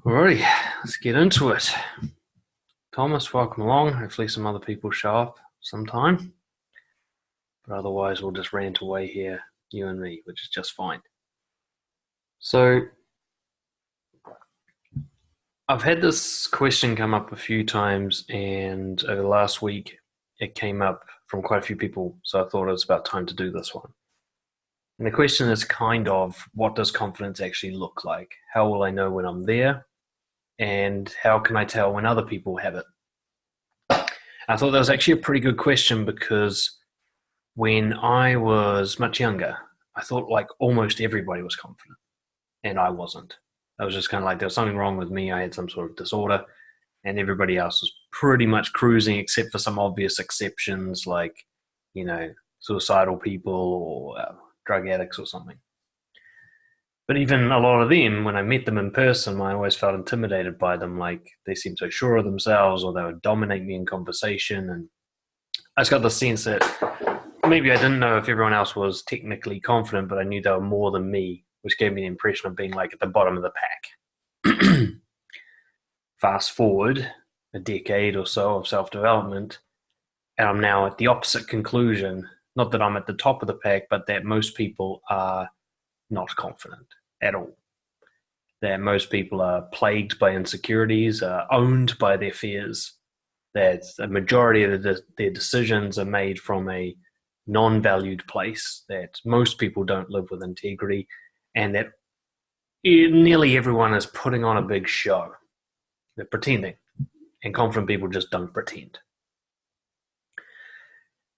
Alrighty, let's get into it. Thomas, welcome along. Hopefully some other people show up sometime. But otherwise we'll just rant away here, you and me, which is just fine. So I've had this question come up a few times, and over the last week it came up from quite a few people, so I thought it was about time to do this one. And the question is kind of, what does confidence actually look like? How will I know when I'm there? And how can I tell when other people have it? I thought that was actually a pretty good question because when I was much younger, I thought like almost everybody was confident, and I wasn't. I was just kind of like there was something wrong with me. I had some sort of disorder, and everybody else was pretty much cruising, except for some obvious exceptions like, suicidal people or drug addicts or something. But even a lot of them, when I met them in person, I always felt intimidated by them. Like they seemed so sure of themselves, or they would dominate me in conversation. And I just got the sense that maybe I didn't know if everyone else was technically confident, but I knew they were more than me, which gave me the impression of being like at the bottom of the pack. Fast forward a decade or so of self-development, and I'm now at the opposite conclusion. Not that I'm at the top of the pack, but that most people are not confident at all. That most people are plagued by insecurities, are owned by their fears, that a majority of their decisions are made from a non-valued place, that most people don't live with integrity, and that nearly everyone is putting on a big show. They're pretending, and confident people just don't pretend.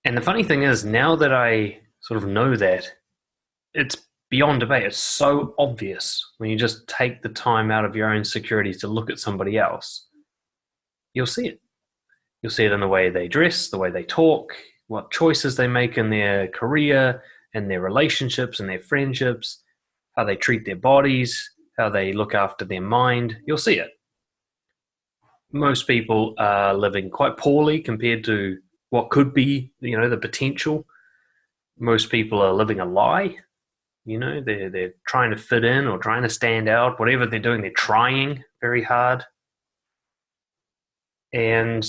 And the funny thing is, now that I sort of know that, it's beyond debate. It's so obvious when you just take the time out of your own insecurities to look at somebody else. You'll see it. You'll see it in the way they dress, the way they talk, what choices they make in their career and their relationships and their friendships, how they treat their bodies, how they look after their mind. You'll see it. Most people are living quite poorly compared to what could be, the potential. Most people are living a lie. They're trying to fit in or trying to stand out. Whatever they're doing, they're trying very hard. And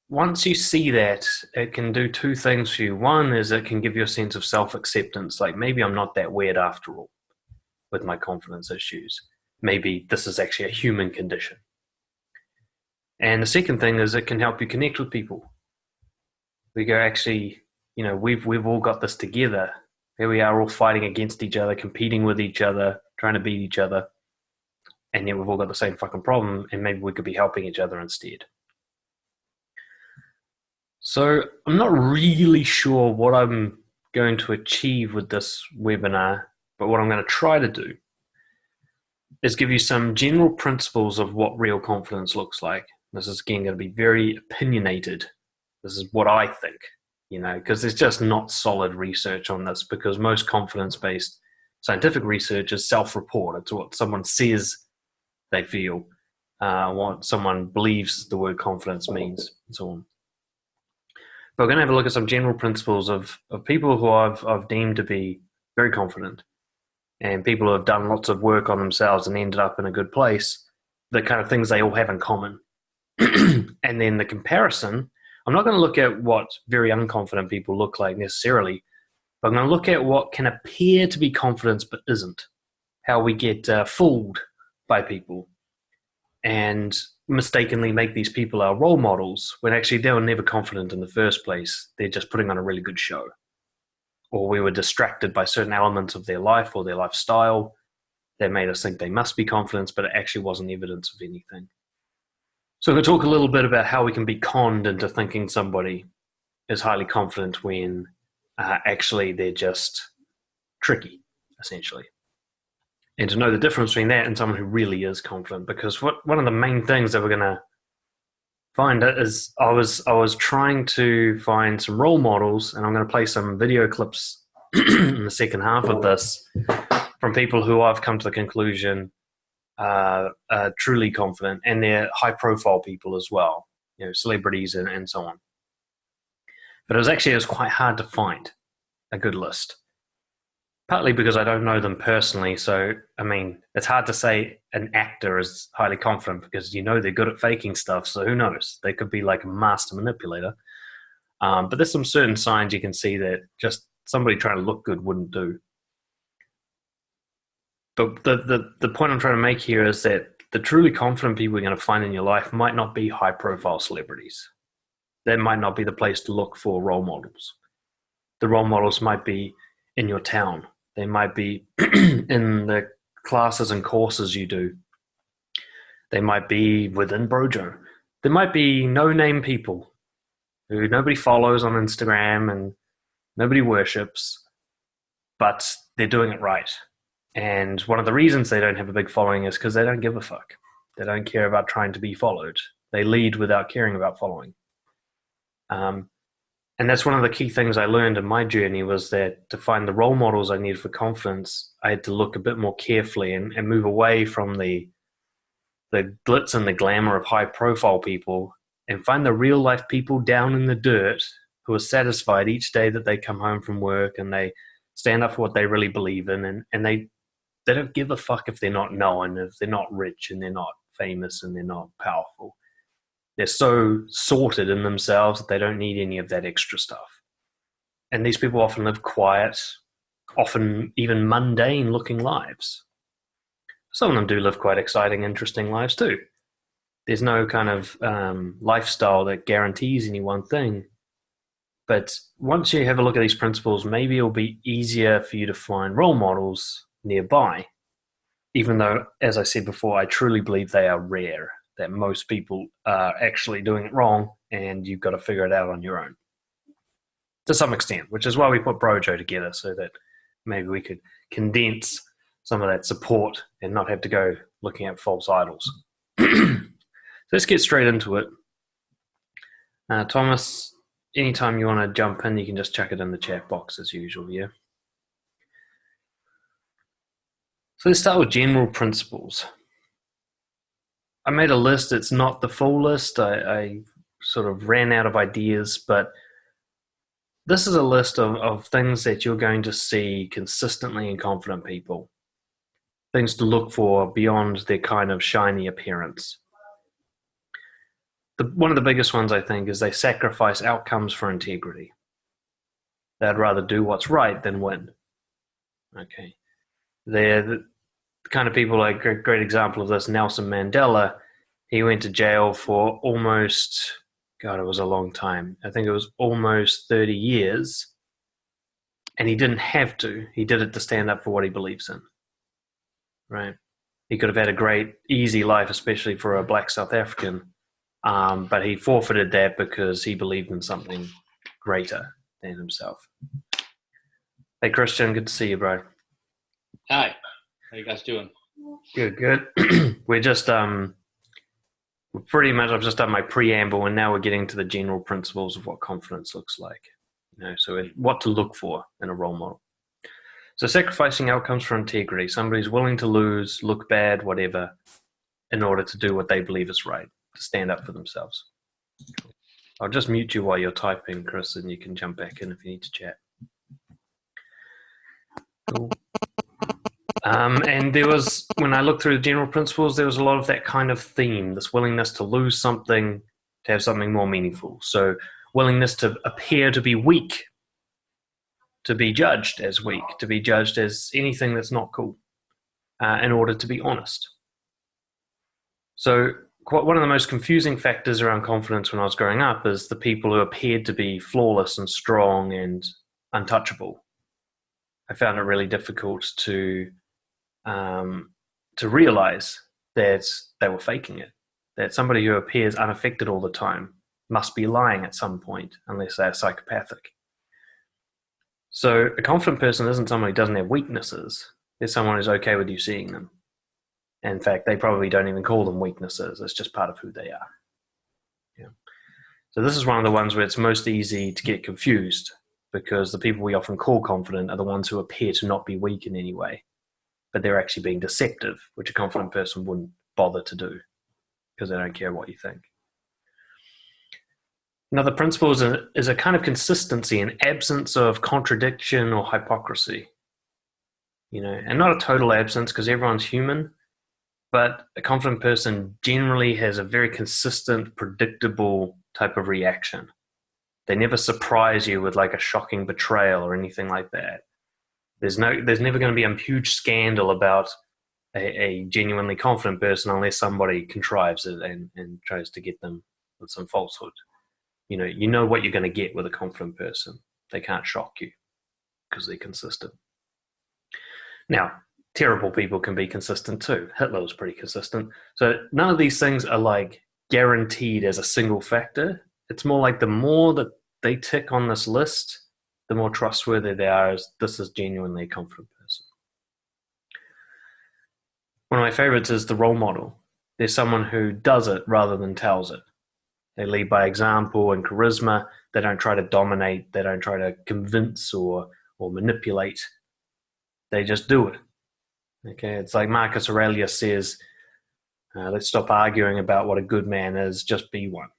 once you see that, it can do two things for you. One is it can give you a sense of self-acceptance, like maybe I'm not that weird after all with my confidence issues. Maybe this is actually a human condition. And the second thing is it can help you connect with people. We go, actually, we've all got this together. Here we are all fighting against each other, competing with each other, trying to beat each other. And yet we've all got the same fucking problem, and maybe we could be helping each other instead. So I'm not really sure what I'm going to achieve with this webinar, but what I'm going to try to do is give you some general principles of what real confidence looks like. This is, again, going to be very opinionated. This is what I think, because there's just not solid research on this, because most confidence-based scientific research is self-report. It's what someone says they feel, what someone believes the word confidence means, and so on. But we're going to have a look at some general principles of people who I've deemed to be very confident, and people who have done lots of work on themselves and ended up in a good place, the kind of things they all have in common. And then the comparison, I'm not going to look at what very unconfident people look like necessarily, but I'm going to look at what can appear to be confidence but isn't, how we get fooled by people and mistakenly make these people our role models when actually they were never confident in the first place. They're just putting on a really good show. Or we were distracted by certain elements of their life or their lifestyle that made us think they must be confident, but it actually wasn't evidence of anything. So we'll talk a little bit about how we can be conned into thinking somebody is highly confident when actually they're just tricky, essentially. And to know the difference between that and someone who really is confident, because one of the main things that we're going to find is I was trying to find some role models, and I'm going to play some video clips in the second half of this from people who I've come to the conclusion are truly confident, and they're high-profile people as well, celebrities and so on. But it was quite hard to find a good list. Partly because I don't know them personally. So, I mean, it's hard to say an actor is highly confident because they're good at faking stuff. So, who knows? They could be like a master manipulator. But there's some certain signs you can see that just somebody trying to look good wouldn't do. But the point I'm trying to make here is that the truly confident people you're going to find in your life might not be high profile celebrities. That might not be the place to look for role models. The role models might be in your town. They might be in the classes and courses you do. They might be within Brojo. There might be no-name people who nobody follows on Instagram and nobody worships, but they're doing it right. And one of the reasons they don't have a big following is because they don't give a fuck. They don't care about trying to be followed. They lead without caring about following. And that's one of the key things I learned in my journey was that to find the role models I needed for confidence, I had to look a bit more carefully and move away from the glitz and the glamour of high-profile people and find the real-life people down in the dirt who are satisfied each day that they come home from work and they stand up for what they really believe in, and they don't give a fuck if they're not known, if they're not rich and they're not famous and they're not powerful. They're so sorted in themselves that they don't need any of that extra stuff. And these people often live quiet, often even mundane looking lives. Some of them do live quite exciting, interesting lives too. There's no kind of lifestyle that guarantees any one thing. But once you have a look at these principles, maybe it'll be easier for you to find role models nearby, even though, as I said before, I truly believe they are rare, that most people are actually doing it wrong and you've got to figure it out on your own. To some extent, which is why we put Brojo together, so that maybe we could condense some of that support and not have to go looking at false idols. So let's get straight into it. Thomas, anytime you want to jump in, you can just chuck it in the chat box as usual, yeah? So let's start with general principles. I made a list. It's not the full list. I sort of ran out of ideas, but this is a list of things that you're going to see consistently in confident people. Things to look for beyond their kind of shiny appearance. One of the biggest ones, I think, is they sacrifice outcomes for integrity. They'd rather do what's right than win. Okay. They're the kind of people, like a great example of this, Nelson Mandela. He went to jail for almost, God, it was a long time. I think it was almost 30 years. And he didn't have to. He did it to stand up for what he believes in. Right? He could have had a great, easy life, especially for a black South African. But he forfeited that because he believed in something greater than himself. Hey, Christian, good to see you, bro. Hi. How you guys doing? Good. We're just pretty much, I've just done my preamble, and now we're getting to the general principles of what confidence looks like. So what to look for in a role model. So sacrificing outcomes for integrity. Somebody's willing to lose, look bad, whatever, in order to do what they believe is right, to stand up for themselves. I'll just mute you while you're typing, Chris, and you can jump back in if you need to chat. Cool. And there was, when I looked through the general principles, there was a lot of that kind of theme, this willingness to lose something to have something more meaningful. So willingness to appear to be weak, to be judged as weak, to be judged as anything that's not cool, in order to be honest. So one of the most confusing factors around confidence when I was growing up is the people who appeared to be flawless and strong and untouchable. I found it really difficult to realize that they were faking it, that somebody who appears unaffected all the time must be lying at some point, unless they're psychopathic. So a confident person isn't someone who doesn't have weaknesses. They're someone who's okay with you seeing them. In fact, they probably don't even call them weaknesses. It's just part of who they are. Yeah. So this is one of the ones where it's most easy to get confused, because the people we often call confident are the ones who appear to not be weak in any way, but they're actually being deceptive, which a confident person wouldn't bother to do because they don't care what you think. Another principle is a kind of consistency, an absence of contradiction or hypocrisy. and not a total absence because everyone's human, but a confident person generally has a very consistent, predictable type of reaction. They never surprise you with like a shocking betrayal or anything like that. There's never going to be a huge scandal about a genuinely confident person unless somebody contrives it and tries to get them with some falsehood. You know what you're going to get with a confident person. They can't shock you because they're consistent. Now, terrible people can be consistent too. Hitler was pretty consistent. So none of these things are like guaranteed as a single factor. It's more like the more that they tick on this list, the more trustworthy they are as this is genuinely a confident person. One of my favorites is the role model. There's someone who does it rather than tells it. They lead by example and charisma. They don't try to dominate. They don't try to convince or manipulate. They just do it. Okay, it's like Marcus Aurelius says, let's stop arguing about what a good man is, just be one.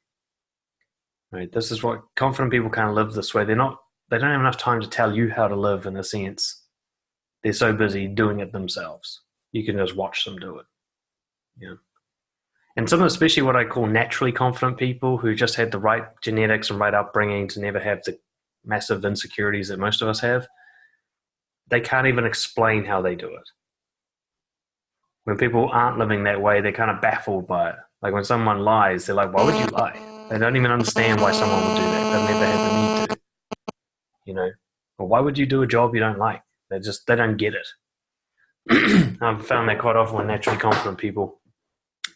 Right? This is what confident people kind of live this way. They don't have enough time to tell you how to live in a sense. They're so busy doing it themselves. You can just watch them do it. Yeah. And some, especially what I call naturally confident people who just had the right genetics and right upbringing to never have the massive insecurities that most of us have, they can't even explain how they do it. When people aren't living that way, they're kind of baffled by it. Like when someone lies, they're like, why would you lie? They don't even understand why someone would do that. They've never had the need to, Or why would you do a job you don't like? They don't get it. I've found that quite often with naturally confident people.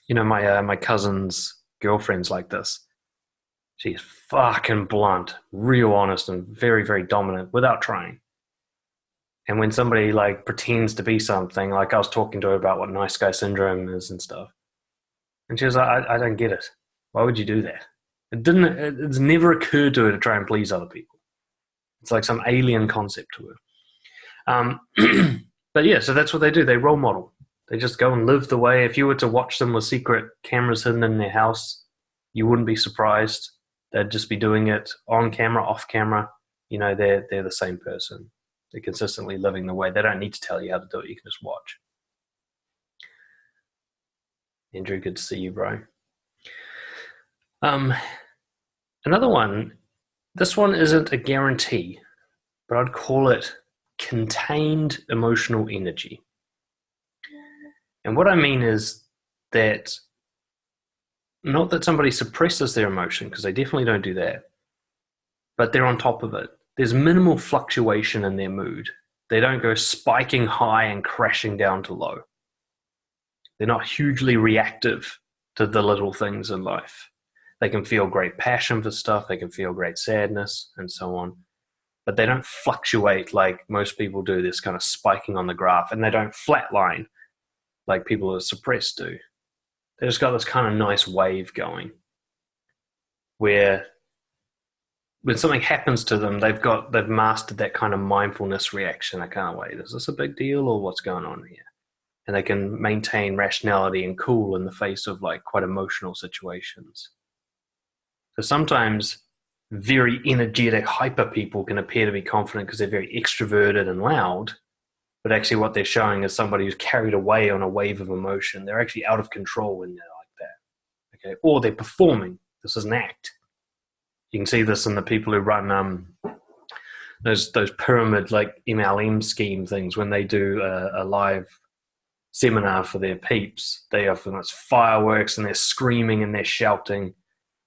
My cousin's girlfriend's like this. She's fucking blunt, real honest, and very, very dominant without trying. And when somebody like pretends to be something, like I was talking to her about what nice guy syndrome is and stuff, and she was like, I don't get it. Why would you do that? It's never occurred to her to try and please other people. It's like some alien concept to her. But yeah, so that's what they do. They role model. They just go and live the way. If you were to watch them with secret cameras hidden in their house, you wouldn't be surprised. They'd just be doing it on camera, off camera. They're the same person. They're consistently living the way. They don't need to tell you how to do it. You can just watch. Andrew, good to see you, bro. Another one, this one isn't a guarantee, but I'd call it contained emotional energy. And what I mean is that not that somebody suppresses their emotion, because they definitely don't do that, but they're on top of it. There's minimal fluctuation in their mood. They don't go spiking high and crashing down to low. They're not hugely reactive to the little things in life. They can feel great passion for stuff. They can feel great sadness and so on. But they don't fluctuate like most people do, this kind of spiking on the graph. And they don't flatline like people who are suppressed do. They just got this kind of nice wave going where when something happens to them, they've mastered that kind of mindfulness reaction. I can't wait. Is this a big deal or what's going on here? And they can maintain rationality and cool in the face of like quite emotional situations. So sometimes very energetic, hyper people can appear to be confident because they're very extroverted and loud, but actually what they're showing is somebody who's carried away on a wave of emotion. They're actually out of control when they're like that. Okay, or they're performing. This is an act. You can see this in the people who run those pyramid like MLM scheme things when they do a live seminar for their peeps. They often it's fireworks and they're screaming and they're shouting.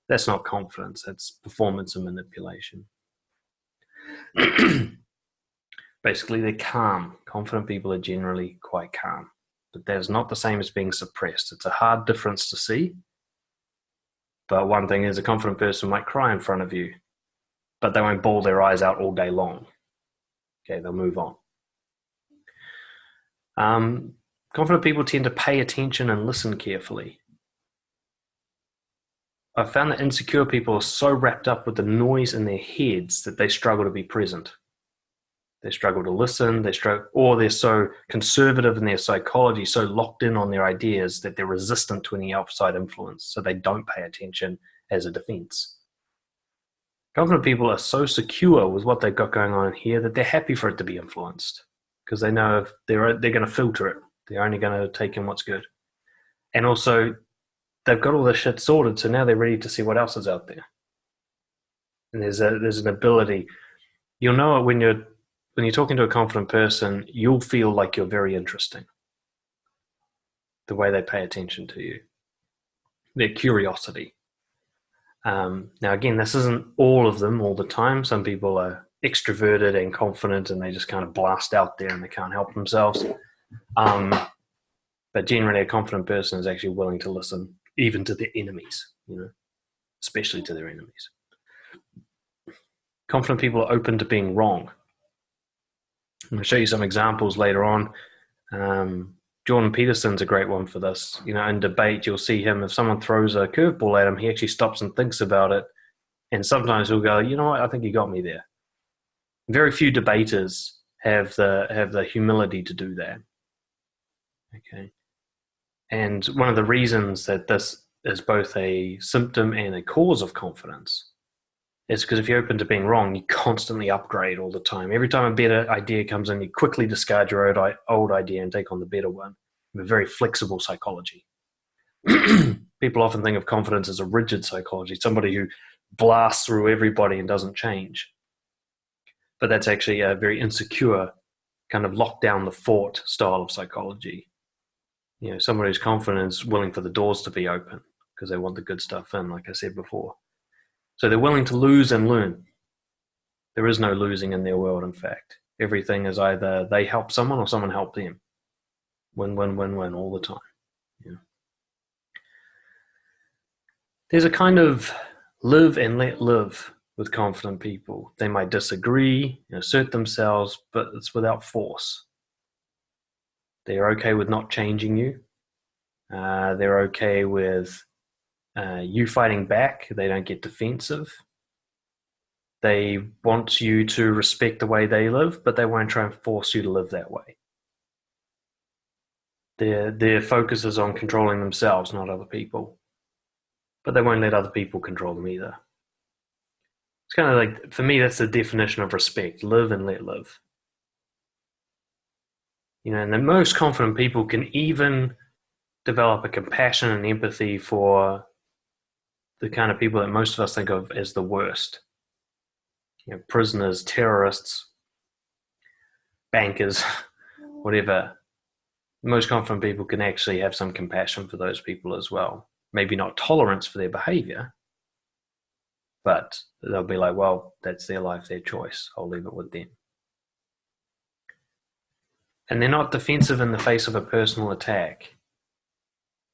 That's not confidence. That's performance and manipulation. Basically, they're calm. Confident people are generally quite calm. But that is not the same as being suppressed. It's a hard difference to see. But one thing is a confident person might cry in front of you, but they won't bawl their eyes out all day long. Okay, they'll move on. Confident people tend to pay attention and listen carefully. I've found that insecure people are so wrapped up with the noise in their heads that they struggle to be present. They struggle to listen, or they're so conservative in their psychology, so locked in on their ideas that they're resistant to any outside influence, so they don't pay attention as a defense. Confident people are so secure with what they've got going on here that they're happy for it to be influenced. because they know if they're going to filter it. They're only going to take in what's good. And also, they've got all this shit sorted, so now they're ready to see what else is out there. And there's an ability. You'll know it when you're talking to a confident person. You'll feel like you're very interesting. The way they pay attention to you, their curiosity. Now, again, this isn't all of them all the time. Some people are extroverted and confident, and they just kind of blast out there, and they can't help themselves. But generally, a confident person is actually willing to listen, even to their enemies, especially to their enemies. Confident people are open to being wrong. I'm going to show you some examples later on. Jordan Peterson's a great one for this. In debate, you'll see him, if someone throws a curveball at him, he actually stops and thinks about it. And sometimes he'll go, you know what, I think you got me there. Very few debaters have the humility to do that. Okay. And one of the reasons that this is both a symptom and a cause of confidence is because if you're open to being wrong, you constantly upgrade all the time. Every time a better idea comes in, you quickly discard your old idea and take on the better one. You have a very flexible psychology. People often think of confidence as a rigid psychology, somebody who blasts through everybody and doesn't change. But that's actually a very insecure, kind of lock down the fort style of psychology. Somebody who's confident is willing for the doors to be open because they want the good stuff in, like I said before. So they're willing to lose and learn. There is no losing in their world, in fact. Everything is either they help someone or someone help them. Win, win, win, win all the time. There's a kind of live and let live with confident people. They might disagree, assert themselves, but it's without force. They're okay with not changing you. They're okay with you fighting back. They don't get defensive. They want you to respect the way they live, but they won't try and force you to live that way. Their focus is on controlling themselves, not other people. But they won't let other people control them either. It's kind of like, for me, that's the definition of respect. Live and let live. And the most confident people can even develop a compassion and empathy for the kind of people that most of us think of as the worst. Prisoners, terrorists, bankers, whatever. The most confident people can actually have some compassion for those people as well. Maybe not tolerance for their behavior, but they'll be like, well, that's their life, their choice. I'll leave it with them. And they're not defensive in the face of a personal attack.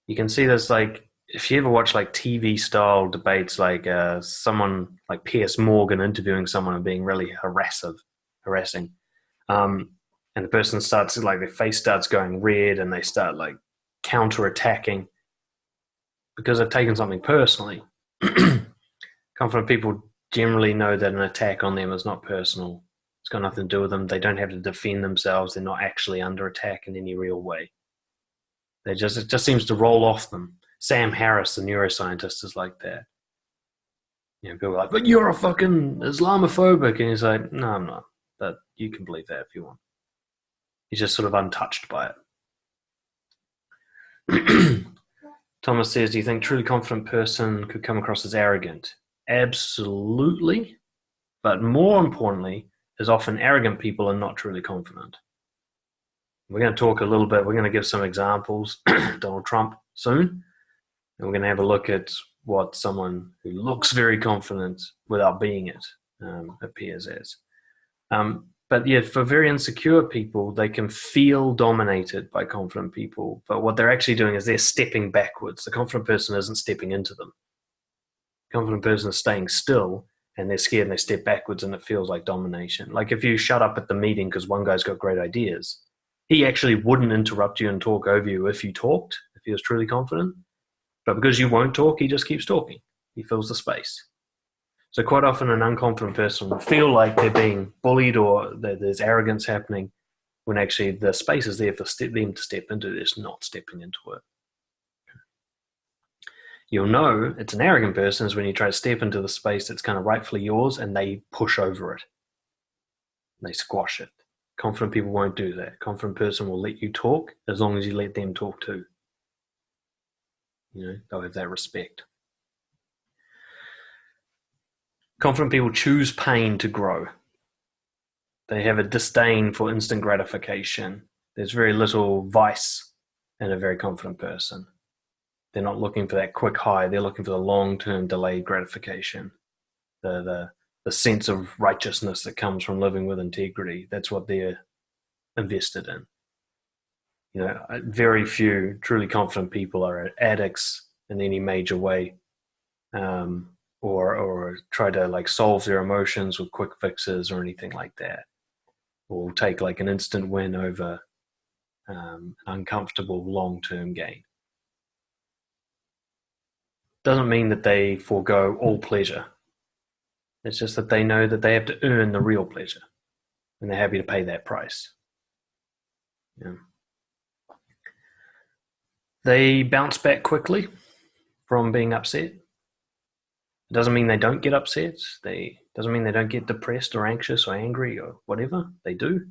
You can see this, like, if you ever watch like TV style debates, like someone like Piers Morgan interviewing someone and being really harassing, and the person starts, like, their face starts going red and they start like counter-attacking because they've taken something personally. Confident people generally know that an attack on them is not personal. It's got nothing to do with them. They don't have to defend themselves. They're not actually under attack in any real way. It just seems to roll off them. Sam Harris, the neuroscientist, is like that. People are like, but you're a fucking Islamophobic. And he's like, no, I'm not. But you can believe that if you want. He's just sort of untouched by it. Thomas says, do you think a truly confident person could come across as arrogant? Absolutely. But more importantly, is often arrogant people are not truly confident. We're going to talk a little bit. We're going to give some examples. Donald Trump soon. And we're going to have a look at what someone who looks very confident without being it appears as. But yeah, for very insecure people, they can feel dominated by confident people. But what they're actually doing is they're stepping backwards. The confident person isn't stepping into them. The confident person is staying still, and they're scared and they step backwards, and it feels like domination. Like if you shut up at the meeting because one guy's got great ideas, he actually wouldn't interrupt you and talk over you if you talked, if he was truly confident. But because you won't talk, he just keeps talking. He fills the space. So quite often an unconfident person will feel like they're being bullied or that there's arrogance happening when actually the space is there for them to step into. They're just not stepping into it. You'll know it's an arrogant person is when you try to step into the space that's kind of rightfully yours and they push over it. They squash it. Confident people won't do that. Confident person will let you talk as long as you let them talk too. They'll have that respect. Confident people choose pain to grow. They have a disdain for instant gratification. There's very little vice in a very confident person. They're not looking for that quick high. They're looking for the long-term delayed gratification. The sense of righteousness that comes from living with integrity. That's what they're invested in. Very few truly confident people are addicts in any major way, or try to solve their emotions with quick fixes or anything like that, or take an instant win over an uncomfortable long-term gain. Doesn't mean that they forego all pleasure. It's just that they know that they have to earn the real pleasure, and they're happy to pay that price. They bounce back quickly from being upset. It doesn't mean they don't get upset. Doesn't mean they don't get depressed or anxious or angry or whatever. They do.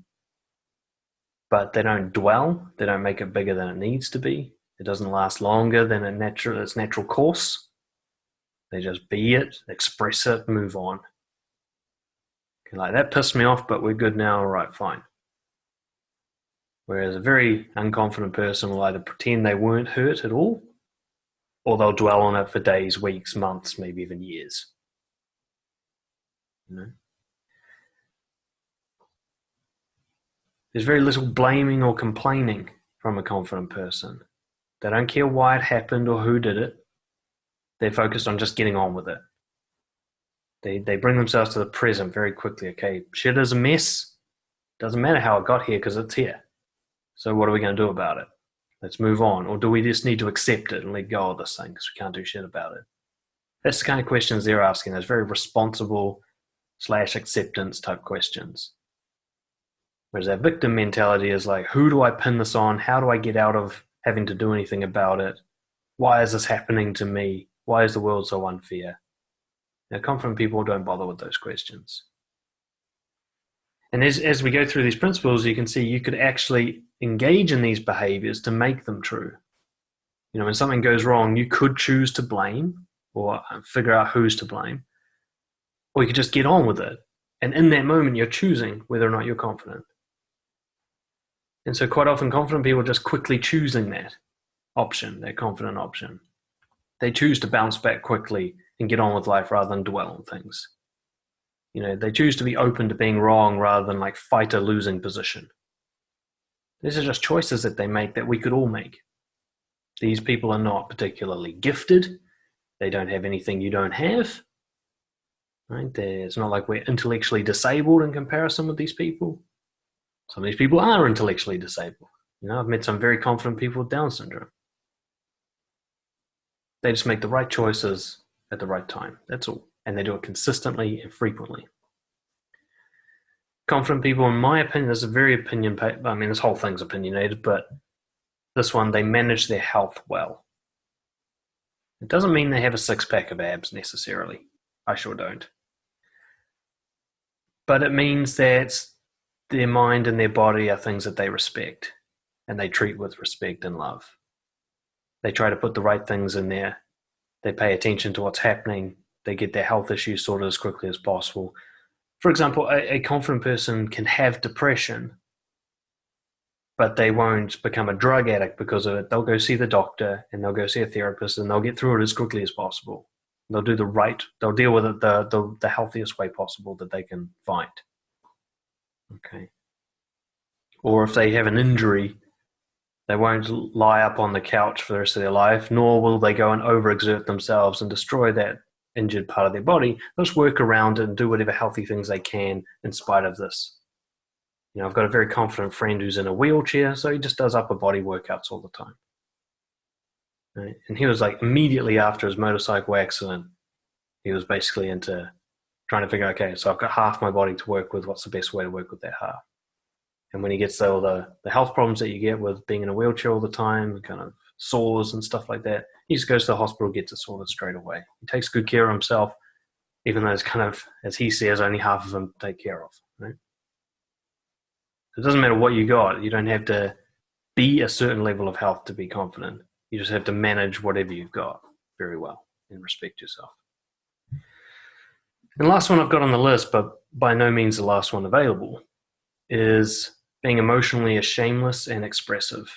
But they don't dwell. They don't make it bigger than it needs to be. It doesn't last longer than its natural course. They just be it, express it, move on. Okay, that pissed me off, but we're good now. All right, fine. Whereas a very unconfident person will either pretend they weren't hurt at all, or they'll dwell on it for days, weeks, months, maybe even years. There's very little blaming or complaining from a confident person. They don't care why it happened or who did it. They're focused on just getting on with it. They bring themselves to the present very quickly. Okay, shit is a mess. Doesn't matter how it got here because it's here. So what are we going to do about it? Let's move on. Or do we just need to accept it and let go of this thing because we can't do shit about it? That's the kind of questions they're asking. Those very responsible / acceptance type questions. Whereas that victim mentality is who do I pin this on? How do I get out of having to do anything about it? Why is this happening to me? Why is the world so unfair? Now, confident people don't bother with those questions. And as we go through these principles, you can see you could actually engage in these behaviors to make them true. When something goes wrong, you could choose to blame or figure out who's to blame, or you could just get on with it. And in that moment, you're choosing whether or not you're confident. And so quite often, confident people are just quickly choosing that option, that confident option. They choose to bounce back quickly and get on with life rather than dwell on things. They choose to be open to being wrong rather than fight a losing position. These are just choices that they make that we could all make. These people are not particularly gifted. They don't have anything you don't have. Right? It's not like we're intellectually disabled in comparison with these people. Some of these people are intellectually disabled. I've met some very confident people with Down syndrome. They just make the right choices at the right time. That's all. And they do it consistently and frequently. Confident people, in my opinion, this is a very this whole thing's opinionated, but this one, they manage their health well. It doesn't mean they have a six-pack of abs necessarily. I sure don't. But it means that their mind and their body are things that they respect and they treat with respect and love. They try to put the right things in there. They pay attention to what's happening. They get their health issues sorted as quickly as possible. For example, a confident person can have depression, but they won't become a drug addict because of it. They'll go see the doctor and they'll go see a therapist and they'll get through it as quickly as possible. They'll do they'll deal with it the healthiest way possible that they can find. Okay. Or if they have an injury, they won't lie up on the couch for the rest of their life, nor will they go and overexert themselves and destroy that injured part of their body. They'll just work around it and do whatever healthy things they can in spite of this. I've got a very confident friend who's in a wheelchair, so he just does upper body workouts all the time. Right? And he was immediately after his motorcycle accident, he was basically into trying to figure out, okay, so I've got half my body to work with. What's the best way to work with that half? And when he gets all the health problems that you get with being in a wheelchair all the time, kind of sores and stuff like that, he just goes to the hospital, gets it sorted straight away. He takes good care of himself, even though it's kind of, as he says, only half of him to take care of. Right? It doesn't matter what you got. You don't have to be a certain level of health to be confident. You just have to manage whatever you've got very well and respect yourself. And the last one I've got on the list, but by no means the last one available, is being emotionally shameless and expressive.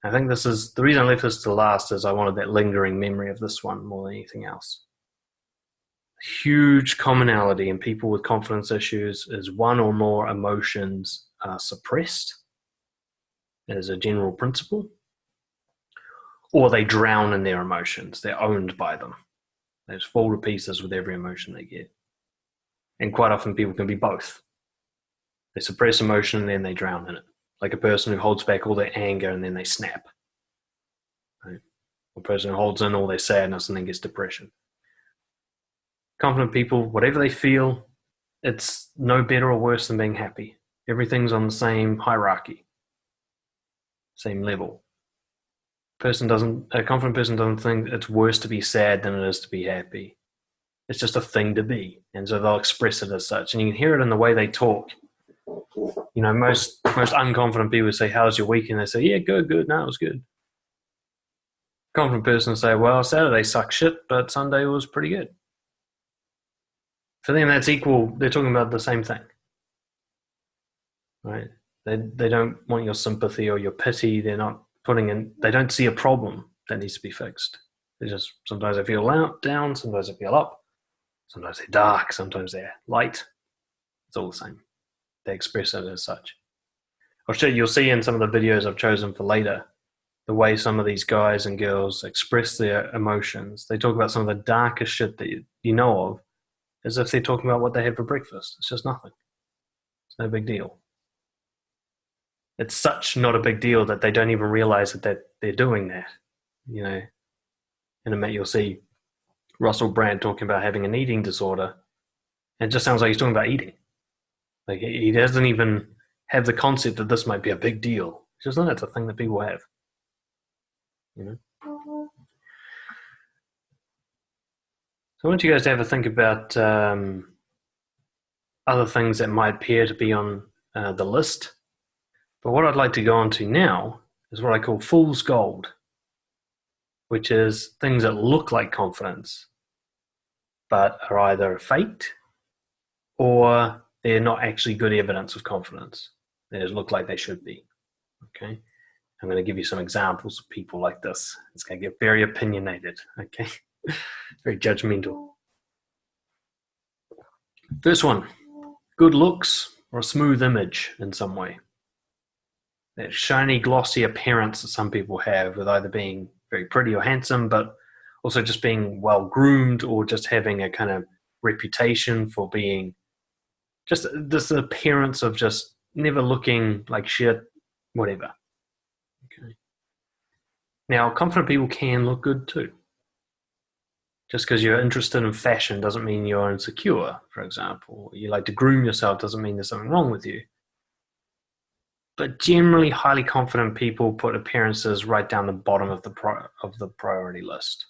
I think this is the reason I left this to last, is I wanted that lingering memory of this one more than anything else. Huge commonality in people with confidence issues is one or more emotions are suppressed as a general principle, or they drown in their emotions. They're owned by them. They just fall to pieces with every emotion they get. And quite often people can be both. They suppress emotion and then they drown in it. Like a person who holds back all their anger and then they snap. Right? A person who holds in all their sadness and then gets depression. Confident people, whatever they feel, it's no better or worse than being happy. Everything's on the same hierarchy, same level. A confident person doesn't think it's worse to be sad than it is to be happy. It's just a thing to be. And so they'll express it as such. And you can hear it in the way they talk. You know, most unconfident people say, how's your week? And they say, yeah, good, no, it was good. Confident person will say, well, Saturday sucked shit, but Sunday was pretty good. For them, that's equal. They're talking about the same thing. Right? They don't want your sympathy or your pity. They don't see a problem that needs to be fixed. Sometimes they feel down, sometimes they feel up, sometimes they're dark, sometimes they're light. It's all the same. They express it as such. You'll see in some of the videos I've chosen for later, the way some of these guys and girls express their emotions. They talk about some of the darkest shit that you know of, as if they're talking about what they had for breakfast. It's just nothing. It's no big deal. It's such not a big deal that they don't even realize that they're doing that. You know, in a minute you'll see Russell Brand talking about having an eating disorder, and it just sounds like he's talking about eating. Like he doesn't even have the concept that this might be a big deal. It's just not. It's a thing that people have. You know. So I want you guys to have a think about other things that might appear to be on the list. But what I'd like to go on to now is what I call fool's gold, which is things that look like confidence, but are either faked or they're not actually good evidence of confidence. They just look like they should be. Okay? I'm going to give you some examples of people like this. It's going to get very opinionated. Okay? Very judgmental. First one, good looks or a smooth image in some way. That shiny, glossy appearance that some people have with either being very pretty or handsome, but also just being well groomed or just having a kind of reputation for being just this appearance of just never looking like shit, whatever. Okay. Now, confident people can look good too. Just because you're interested in fashion doesn't mean you're insecure, for example. You like to groom yourself doesn't mean there's something wrong with you. But generally, highly confident people put appearances right down the bottom of the priority list.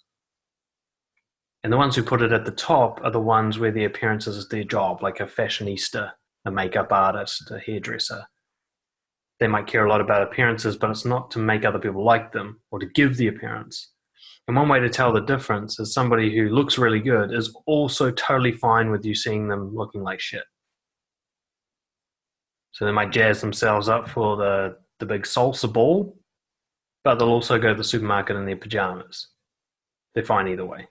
And the ones who put it at the top are the ones where the appearances is their job, like a fashionista, a makeup artist, a hairdresser. They might care a lot about appearances, but it's not to make other people like them or to give the appearance. And one way to tell the difference is somebody who looks really good is also totally fine with you seeing them looking like shit. So they might jazz themselves up for the big salsa ball, but they'll also go to the supermarket in their pajamas. They're fine either way.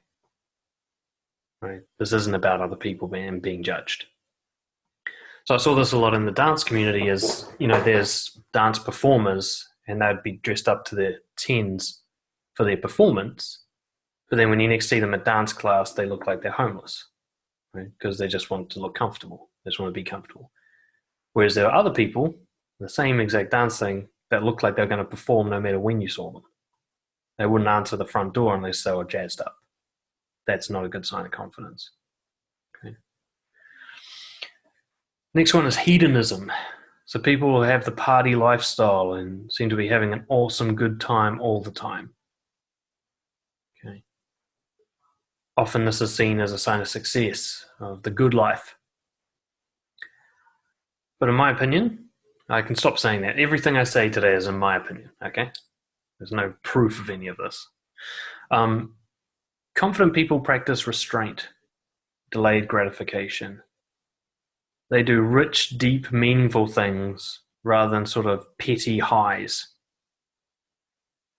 Right? This isn't about other people being judged. So I saw this a lot in the dance community is, you know, there's dance performers and they'd be dressed up to their tens for their performance, but then when you next see them at dance class, they look like they're homeless, right? Because they just want to look comfortable. They just want to be comfortable. Whereas there are other people, the same exact dance thing, that look like they're going to perform no matter when you saw them. They wouldn't answer the front door unless they were jazzed up. That's not a good sign of confidence. Okay. Next one is hedonism. So people will have the party lifestyle and seem to be having an awesome good time all the time. Okay. Often this is seen as a sign of success, of the good life. But in my opinion, I can stop saying that. Everything I say today is in my opinion, okay? There's no proof of any of this. Confident people practice restraint, delayed gratification. They do rich, deep, meaningful things rather than sort of petty highs.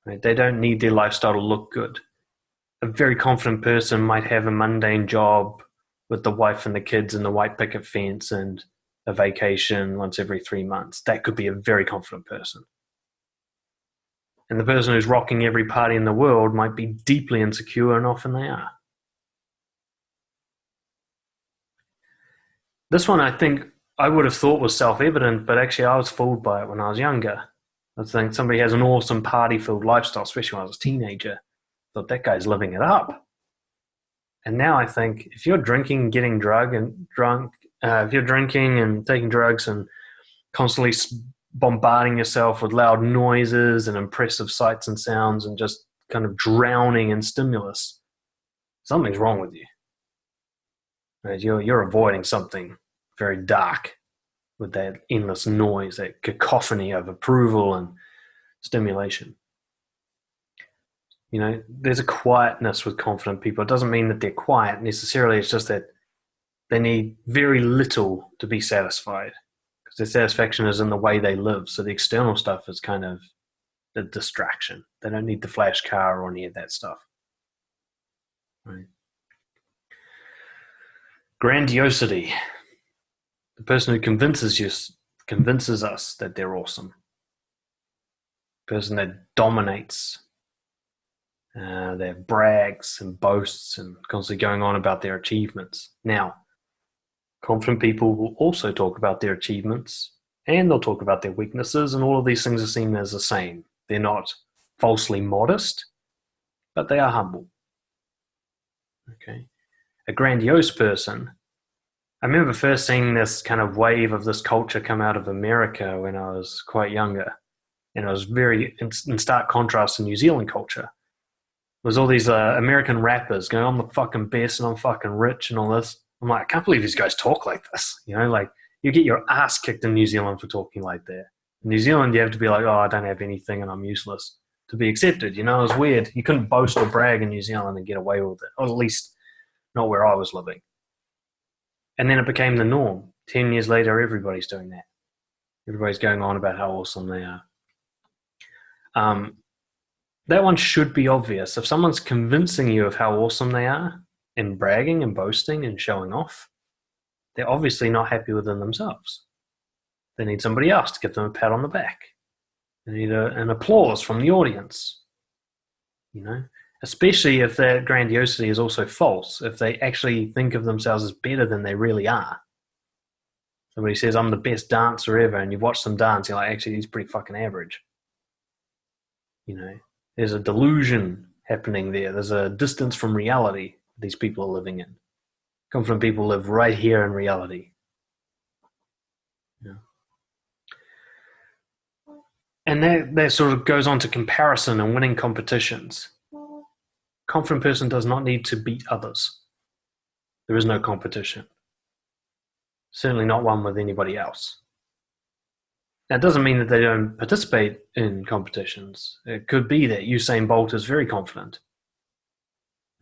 Right? They don't need their lifestyle to look good. A very confident person might have a mundane job with the wife and the kids and the white picket fence and a vacation once every 3 months. That could be a very confident person. And the person who's rocking every party in the world might be deeply insecure, and often they are. This one I think I would have thought was self-evident, but actually I was fooled by it when I was younger. I think somebody has an awesome party-filled lifestyle, especially when I was a teenager. I thought that guy's living it up. And now I think if you're drinking, getting if you're drinking and taking drugs and constantly bombarding yourself with loud noises and impressive sights and sounds and just kind of drowning in stimulus, something's wrong with you. Right? You're avoiding something very dark with that endless noise, that cacophony of approval and stimulation. You know, there's a quietness with confident people. It doesn't mean that they're quiet necessarily. It's just that they need very little to be satisfied because their satisfaction is in the way they live. So the external stuff is kind of the distraction. They don't need the flash car or any of that stuff. Right. Grandiosity. The person who convinces us that they're awesome. The person that dominates, that brags and boasts and constantly going on about their achievements. Now, confident people will also talk about their achievements and they'll talk about their weaknesses, and all of these things are seen as the same. They're not falsely modest, but they are humble. Okay. A grandiose person, I remember first seeing this kind of wave of this culture come out of America when I was quite younger. And it was very in stark contrast to New Zealand culture. There was all these American rappers going, I'm the fucking best and I'm fucking rich and all this. I'm like, I can't believe these guys talk like this. You know, like you get your ass kicked in New Zealand for talking like that. In New Zealand, you have to be like, oh, I don't have anything and I'm useless to be accepted. You know, it was weird. You couldn't boast or brag in New Zealand and get away with it, or at least not where I was living. And then it became the norm. 10 years later, everybody's doing that. Everybody's going on about how awesome they are. That one should be obvious. If someone's convincing you of how awesome they are and bragging and boasting and showing off, they're obviously not happy within themselves. They need somebody else to give them a pat on the back. They need an applause from the audience. You know, especially if that grandiosity is also false, if they actually think of themselves as better than they really are. Somebody says, I'm the best dancer ever, and you watch them dance, you're like, actually, he's pretty fucking average. You know, there's a delusion happening there. There's a distance from reality these people are living in. Confident people live right here in reality. Yeah. And that sort of goes on to comparison and winning competitions. Confident person does not need to beat others. There is no competition. Certainly not one with anybody else. That doesn't mean that they don't participate in competitions. It could be that Usain Bolt is very confident.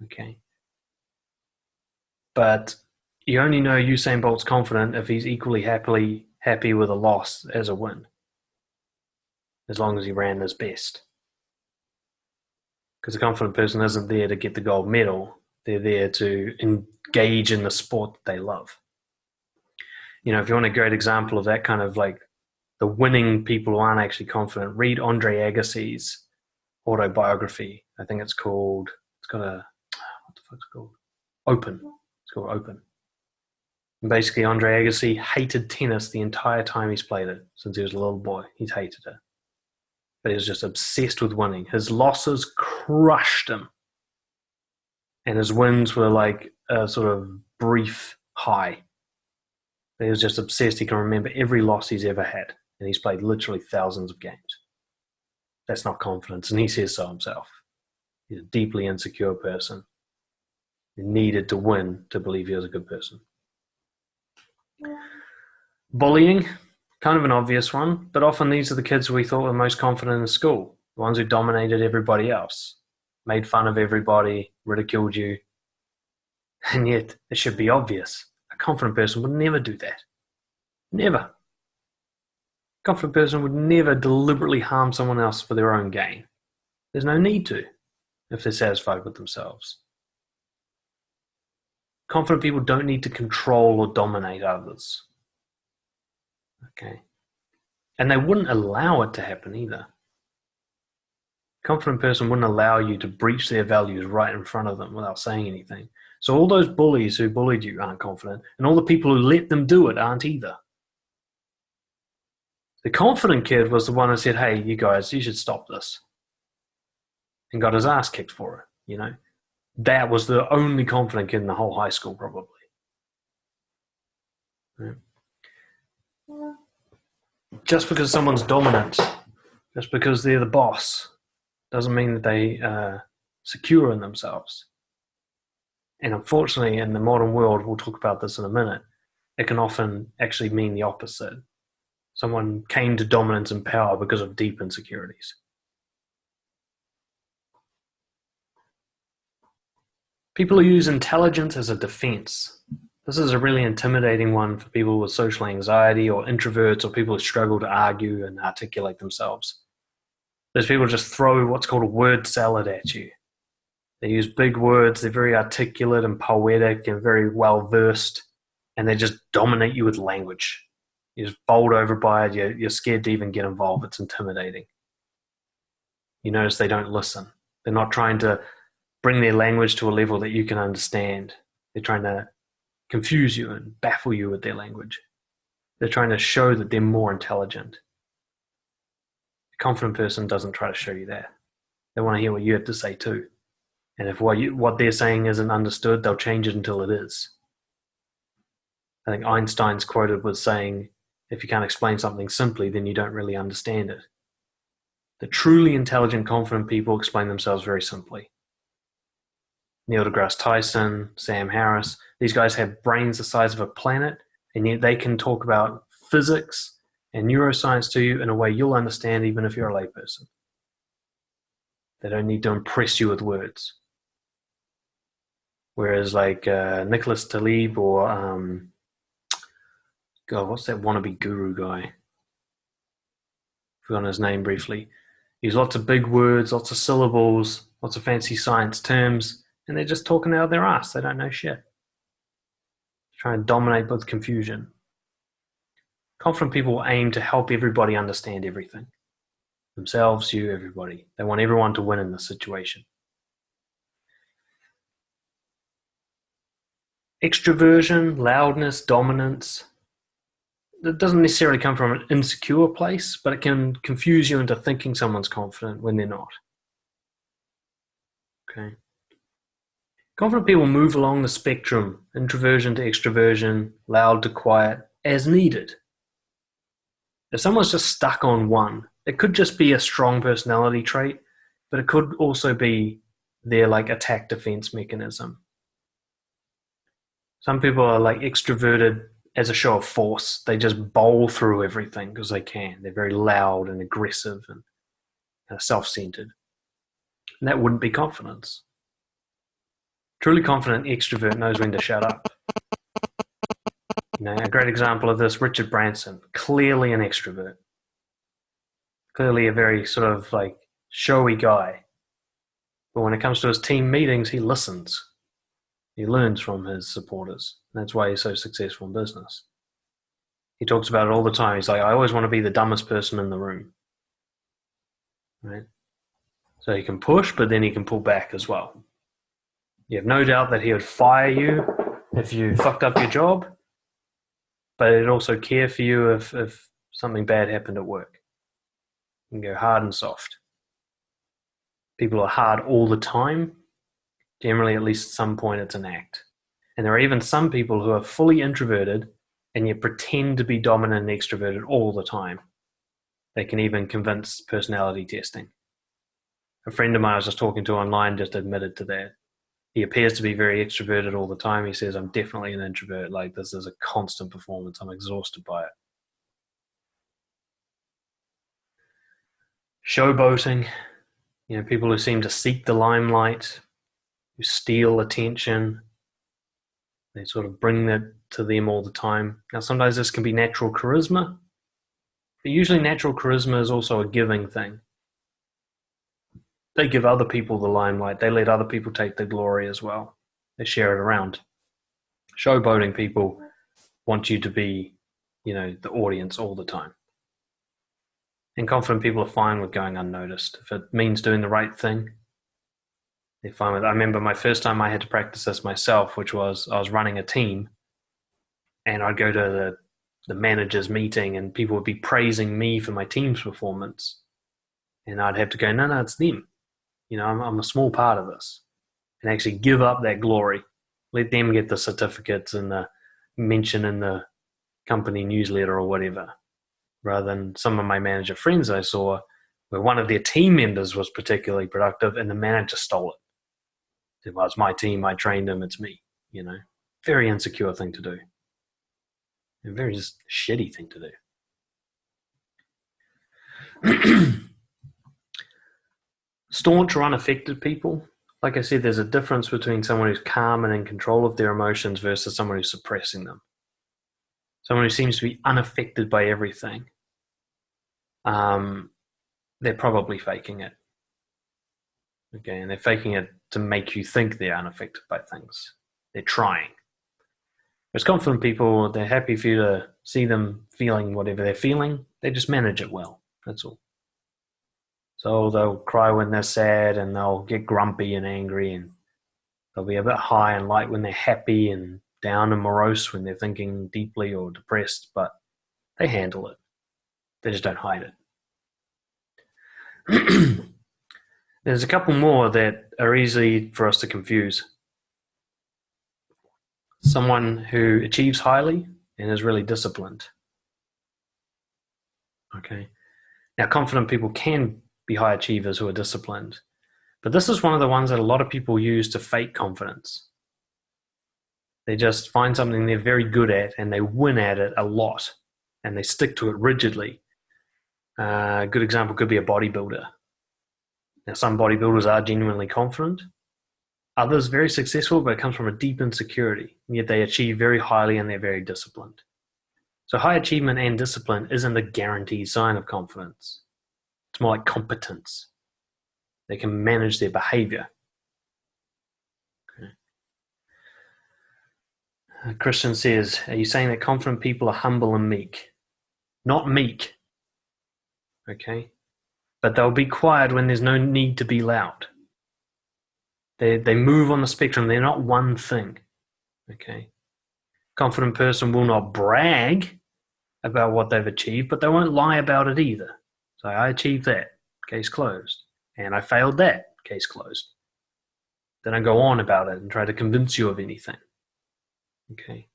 Okay. But you only know Usain Bolt's confident if he's equally happy with a loss as a win. As long as he ran his best. Because a confident person isn't there to get the gold medal. They're there to engage in the sport that they love. You know, if you want a great example of that kind of like the winning people who aren't actually confident, read Andre Agassi's autobiography. I think it's called, what the fuck's it called? Open. It's called Open. And basically, Andre Agassi hated tennis the entire time he's played it. Since he was a little boy, he's hated it. But he was just obsessed with winning. His losses crushed him. And his wins were like a sort of brief high. But he was just obsessed. He can remember every loss he's ever had. And he's played literally thousands of games. That's not confidence, and he says so himself. He's a deeply insecure person. He needed to win to believe he was a good person. Bullying, Kind of an obvious one, but often these are the kids we thought were most confident in school, the ones who dominated everybody else, made fun of everybody, ridiculed you, and yet it should be obvious. A confident person would never do that. Never. A confident person would never deliberately harm someone else for their own gain. There's no need to if they're satisfied with themselves. Confident people don't need to control or dominate others. Okay. And they wouldn't allow it to happen either. A confident person wouldn't allow you to breach their values right in front of them without saying anything. So all those bullies who bullied you aren't confident, and all the people who let them do it aren't either. The confident kid was the one who said, hey, you guys, you should stop this. And got his ass kicked for it, you know. That was the only confident kid in the whole high school, probably. Yeah. Just because someone's dominant, just because they're the boss, doesn't mean that they are secure in themselves. And unfortunately, in the modern world, we'll talk about this in a minute, it can often actually mean the opposite. Someone came to dominance and power because of deep insecurities. People who use intelligence as a defense. This is a really intimidating one for people with social anxiety or introverts or people who struggle to argue and articulate themselves. Those people just throw what's called a word salad at you. They use big words, they're very articulate and poetic and very well versed, and they just dominate you with language. You're just bowled over by it, you're scared to even get involved, it's intimidating. You notice they don't listen. They're not trying to bring their language to a level that you can understand. They're trying to confuse you and baffle you with their language. They're trying to show that they're more intelligent. A confident person doesn't try to show you that. They want to hear what you have to say too. And if what they're saying isn't understood, they'll change it until it is. I think Einstein's quoted with saying, if you can't explain something simply, then you don't really understand it. The truly intelligent, confident people explain themselves very simply. Neil deGrasse Tyson, Sam Harris, these guys have brains the size of a planet, and yet they can talk about physics and neuroscience to you in a way you'll understand even if you're a layperson. They don't need to impress you with words. Whereas like Nicholas Taleb or, God, what's that wannabe guru guy? Forgotten his name briefly. Use lots of big words, lots of syllables, lots of fancy science terms, and they're just talking out of their ass. They don't know shit. Trying to dominate with confusion. Confident people aim to help everybody understand everything. Themselves, you, everybody. They want everyone to win in this situation. Extroversion, loudness, dominance, it doesn't necessarily come from an insecure place, but it can confuse you into thinking someone's confident when they're not. Okay. Confident people move along the spectrum, introversion to extroversion, loud to quiet, as needed. If someone's just stuck on one, it could just be a strong personality trait, but it could also be their like attack defense mechanism. Some people are like extroverted as a show of force. They just bowl through everything because they can. They're very loud and aggressive and self-centered. And that wouldn't be confidence. Truly confident extrovert knows when to shut up. You know, a great example of this, Richard Branson, clearly an extrovert. Clearly a very sort of like showy guy. But when it comes to his team meetings, he listens. He learns from his supporters. And that's why he's so successful in business. He talks about it all the time. He's like, I always want to be the dumbest person in the room. Right? So he can push, but then he can pull back as well. You have no doubt that he would fire you if you fucked up your job, but he'd also care for you if something bad happened at work. You can go hard and soft. People are hard all the time. Generally, at least at some point, it's an act. And there are even some people who are fully introverted and yet pretend to be dominant and extroverted all the time. They can even convince personality testing. A friend of mine I was just talking to online just admitted to that. He appears to be very extroverted all the time. He says, I'm definitely an introvert. Like, this is a constant performance. I'm exhausted by it. Showboating, people who seem to seek the limelight, who steal attention, they sort of bring that to them all the time. Now, sometimes this can be natural charisma, but usually natural charisma is also a giving thing. They give other people the limelight. They let other people take the glory as well. They share it around. Showboating people want you to be, the audience all the time. And confident people are fine with going unnoticed. If it means doing the right thing, they're fine with it. I remember my first time I had to practice this myself, which was I was running a team, and I'd go to the manager's meeting and people would be praising me for my team's performance. And I'd have to go, no, it's them. I'm a small part of this. And actually give up that glory. Let them get the certificates and the mention in the company newsletter or whatever. Rather than some of my manager friends I saw where one of their team members was particularly productive and the manager stole it. Well, it's my team, I trained them, it's me. Very insecure thing to do. A very just shitty thing to do. Staunch or unaffected people. Like I said, there's a difference between someone who's calm and in control of their emotions versus someone who's suppressing them. Someone who seems to be unaffected by everything. They're probably faking it. Okay, and they're faking it to make you think they're unaffected by things. They're trying. Whereas confident people, they're happy for you to see them feeling whatever they're feeling. They just manage it well. That's all. So they'll cry when they're sad and they'll get grumpy and angry and they'll be a bit high and light when they're happy and down and morose when they're thinking deeply or depressed, but they handle it. They just don't hide it. There's a couple more that are easy for us to confuse. Someone who achieves highly and is really disciplined. Okay. Now, confident people can be high achievers who are disciplined. But this is one of the ones that a lot of people use to fake confidence. They just find something they're very good at and they win at it a lot and they stick to it rigidly. A good example could be a bodybuilder. Now, some bodybuilders are genuinely confident. Others very successful, but it comes from a deep insecurity. And yet they achieve very highly and they're very disciplined. So high achievement and discipline isn't a guaranteed sign of confidence. It's more like competence. They can manage their behavior. Okay. Christian says, are you saying that confident people are humble and meek? Not meek. Okay. But they'll be quiet when there's no need to be loud. They move on the spectrum. They're not one thing. Okay. Confident person will not brag about what they've achieved, but they won't lie about it either. So I achieved that, case closed. And I failed that, case closed. They don't go on about it and try to convince you of anything. Okay.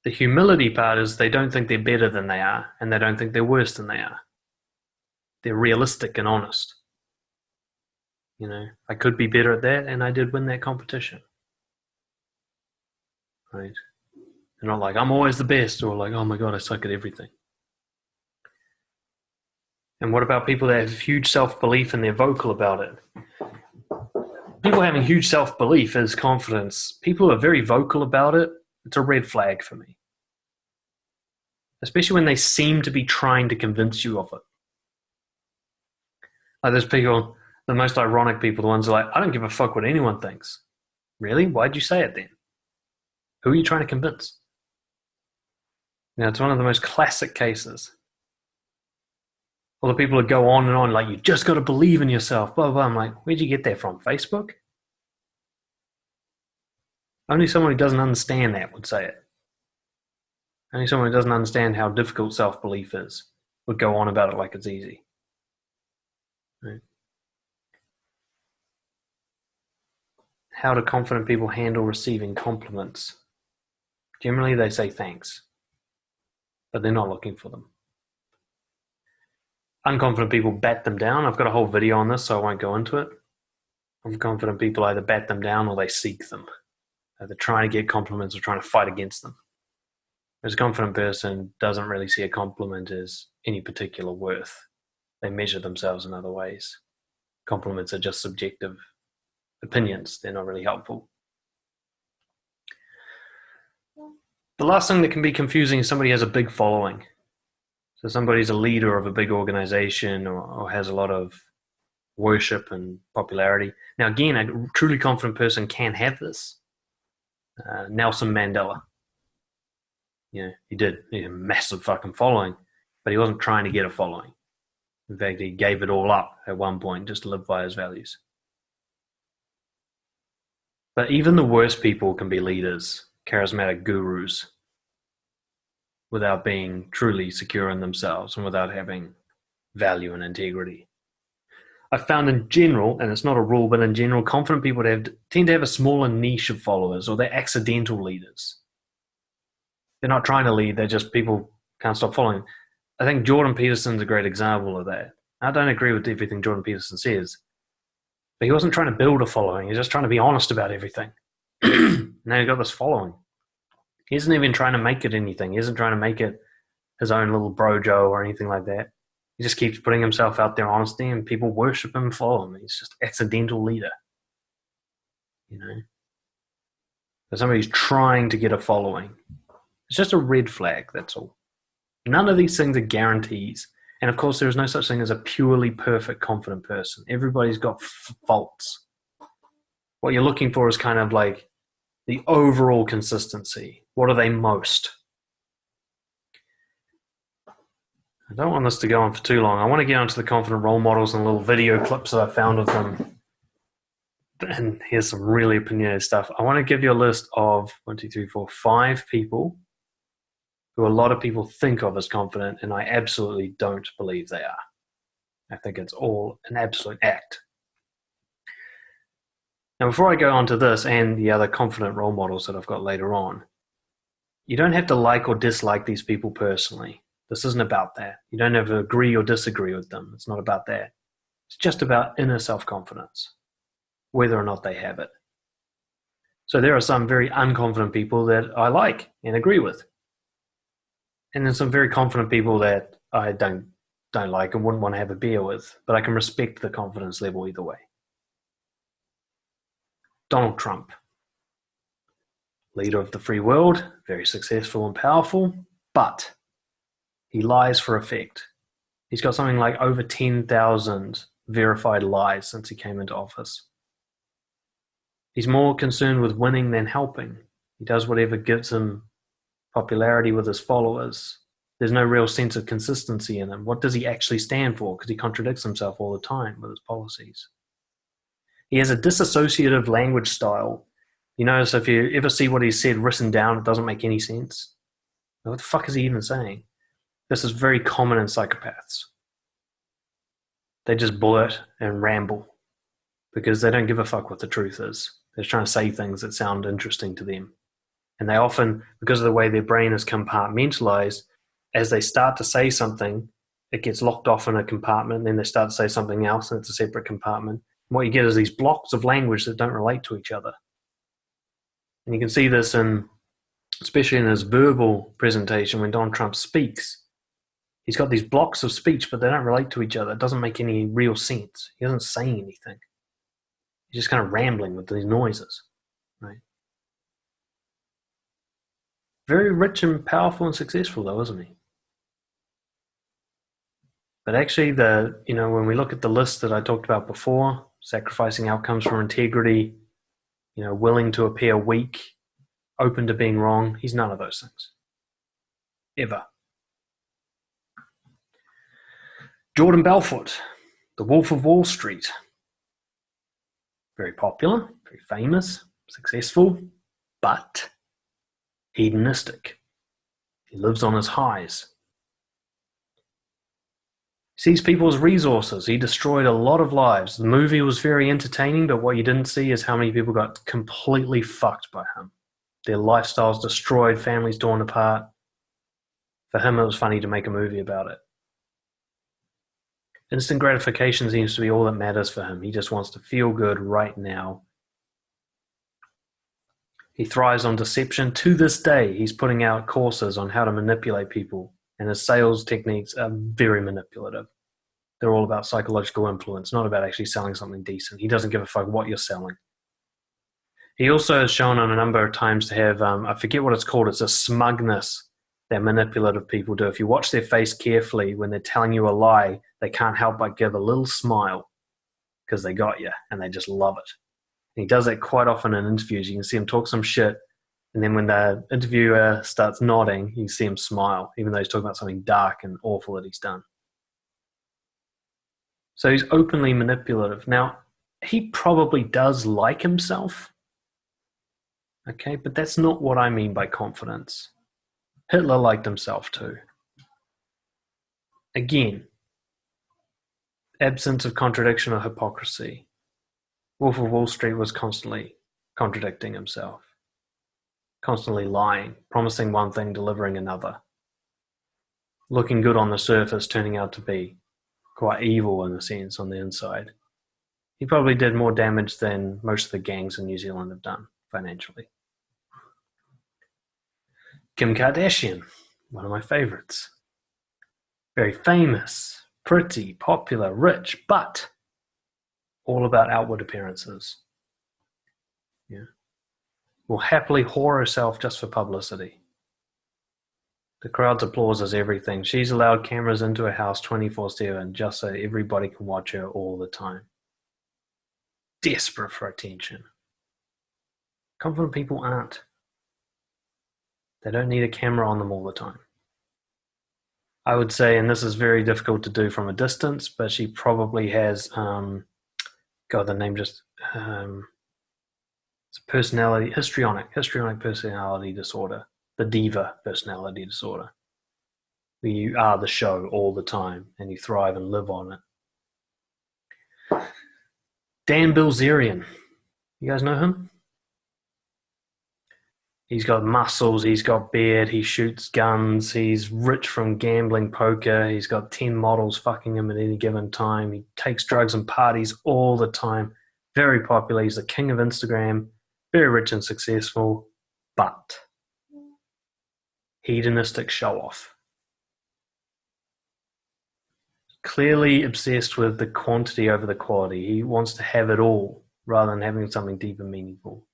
The humility part is they don't think they're better than they are, and they don't think they're worse than they are. They're realistic and honest. I could be better at that, and I did win that competition. Right? They're not like, I'm always the best, or like, oh my God, I suck at everything. And what about people that have huge self-belief and they're vocal about it? People having huge self-belief is confidence. People who are very vocal about it, it's a red flag for me. Especially when they seem to be trying to convince you of it. Like there's people, the most ironic people, the ones who are like, I don't give a fuck what anyone thinks. Really? Why'd you say it then? Who are you trying to convince? It's one of the most classic cases. All the people that go on and on, like, you just got to believe in yourself, blah, blah, blah. I'm like, where'd you get that from? Facebook? Only someone who doesn't understand that would say it. Only someone who doesn't understand how difficult self-belief is would go on about it like it's easy. Right? How do confident people handle receiving compliments? Generally, they say thanks, but they're not looking for them. Unconfident people bat them down. I've got a whole video on this, so I won't go into it. Confident people either bat them down or they seek them. They're trying to get compliments or trying to fight against them. Whereas a confident person doesn't really see a compliment as any particular worth. They measure themselves in other ways. Compliments are just subjective opinions. They're not really helpful. The last thing that can be confusing is somebody has a big following. So somebody's a leader of a big organization or has a lot of worship and popularity. Now, again, a truly confident person can have this. Nelson Mandela. He had a massive fucking following, but he wasn't trying to get a following. In fact, he gave it all up at one point just to live by his values. But even the worst people can be leaders, charismatic gurus, without being truly secure in themselves and without having value and integrity. I've found in general, and it's not a rule, but in general, confident people tend to have a smaller niche of followers, or they're accidental leaders. They're not trying to lead, they're just people can't stop following. I think Jordan Peterson's a great example of that. I don't agree with everything Jordan Peterson says, but he wasn't trying to build a following. He was just trying to be honest about everything. Now he's got this following. He isn't even trying to make it anything. He isn't trying to make it his own little brojo or anything like that. He just keeps putting himself out there honestly, and people worship him and follow him. He's just an accidental leader. But somebody's trying to get a following. It's just a red flag, that's all. None of these things are guarantees. And of course, there is no such thing as a purely perfect, confident person. Everybody's got faults. What you're looking for is kind of like the overall consistency. What are they most? I don't want this to go on for too long. I want to get onto the confident role models and little video clips that I found of them. And here's some really opinionated stuff. I want to give you a list of 5 people who a lot of people think of as confident, and I absolutely don't believe they are. I think it's all an absolute act. Now, before I go on to this and the other confident role models that I've got later on, you don't have to like or dislike these people personally. This isn't about that. You don't have to agree or disagree with them. It's not about that. It's just about inner self-confidence, whether or not they have it. So there are some very unconfident people that I like and agree with. And then some very confident people that I don't like and wouldn't want to have a beer with, but I can respect the confidence level either way. Donald Trump, leader of the free world, very successful and powerful, but he lies for effect. He's got something like over 10,000 verified lies since he came into office. He's more concerned with winning than helping. He does whatever gives him popularity with his followers. There's no real sense of consistency in him. What does he actually stand for? Because he contradicts himself all the time with his policies. He has a disassociative language style. You notice if you ever see what he said written down, it doesn't make any sense. What the fuck is he even saying? This is very common in psychopaths. They just blurt and ramble because they don't give a fuck what the truth is. They're trying to say things that sound interesting to them. And they often, because of the way their brain is compartmentalized, as they start to say something, it gets locked off in a compartment, and then they start to say something else, and it's a separate compartment. And what you get is these blocks of language that don't relate to each other. And you can see this especially in his verbal presentation when Donald Trump speaks. He's got these blocks of speech, but they don't relate to each other. It doesn't make any real sense. He doesn't say anything. He's just kind of rambling with these noises, right? Very rich and powerful and successful, though, isn't he? But actually, when we look at the list that I talked about before, sacrificing outcomes for integrity, willing to appear weak, open to being wrong, he's none of those things. Ever. Jordan Belfort, the Wolf of Wall Street. Very popular, very famous, successful, but hedonistic. He lives on his highs. He sees people as resources. He destroyed a lot of lives. The movie was very entertaining, but what you didn't see is how many people got completely fucked by him. Their lifestyles destroyed, families torn apart. For him, it was funny to make a movie about it. Instant gratification seems to be all that matters for him. He just wants to feel good right now. He thrives on deception. To this day, he's putting out courses on how to manipulate people, and his sales techniques are very manipulative. They're all about psychological influence, not about actually selling something decent. He doesn't give a fuck what you're selling. He also is shown on a number of times to have, I forget what it's called, it's a smugness that manipulative people do. If you watch their face carefully, when they're telling you a lie, they can't help but give a little smile because they got you and they just love it. And he does that quite often in interviews. You can see him talk some shit, and then when the interviewer starts nodding, you see him smile, even though he's talking about something dark and awful that he's done. So he's openly manipulative. Now, he probably does like himself. Okay, but that's not what I mean by confidence. Hitler liked himself too. Again, absence of contradiction or hypocrisy. Wolf of Wall Street was constantly contradicting himself, constantly lying, promising one thing, delivering another. Looking good on the surface, turning out to be quite evil in a sense on the inside. He probably did more damage than most of the gangs in New Zealand have done financially. Kim Kardashian, one of my favorites. Very famous, pretty, popular, rich, but all about outward appearances. Yeah. Will happily whore herself just for publicity. The crowd's applause is everything. She's allowed cameras into her house 24/7 just so everybody can watch her all the time. Desperate for attention. Confident people aren't. They don't need a camera on them all the time. I would say, and this is very difficult to do from a distance, but she probably has, the name just, it's a personality, histrionic personality disorder, the diva personality disorder, where you are the show all the time and you thrive and live on it. Dan Bilzerian, you guys know him? He's got muscles, he's got beard, he shoots guns, he's rich from gambling poker, he's got 10 models fucking him at any given time, he takes drugs and parties all the time, very popular, he's the king of Instagram, very rich and successful, but hedonistic show-off. Clearly obsessed with the quantity over the quality. He wants to have it all rather than having something deep and meaningful.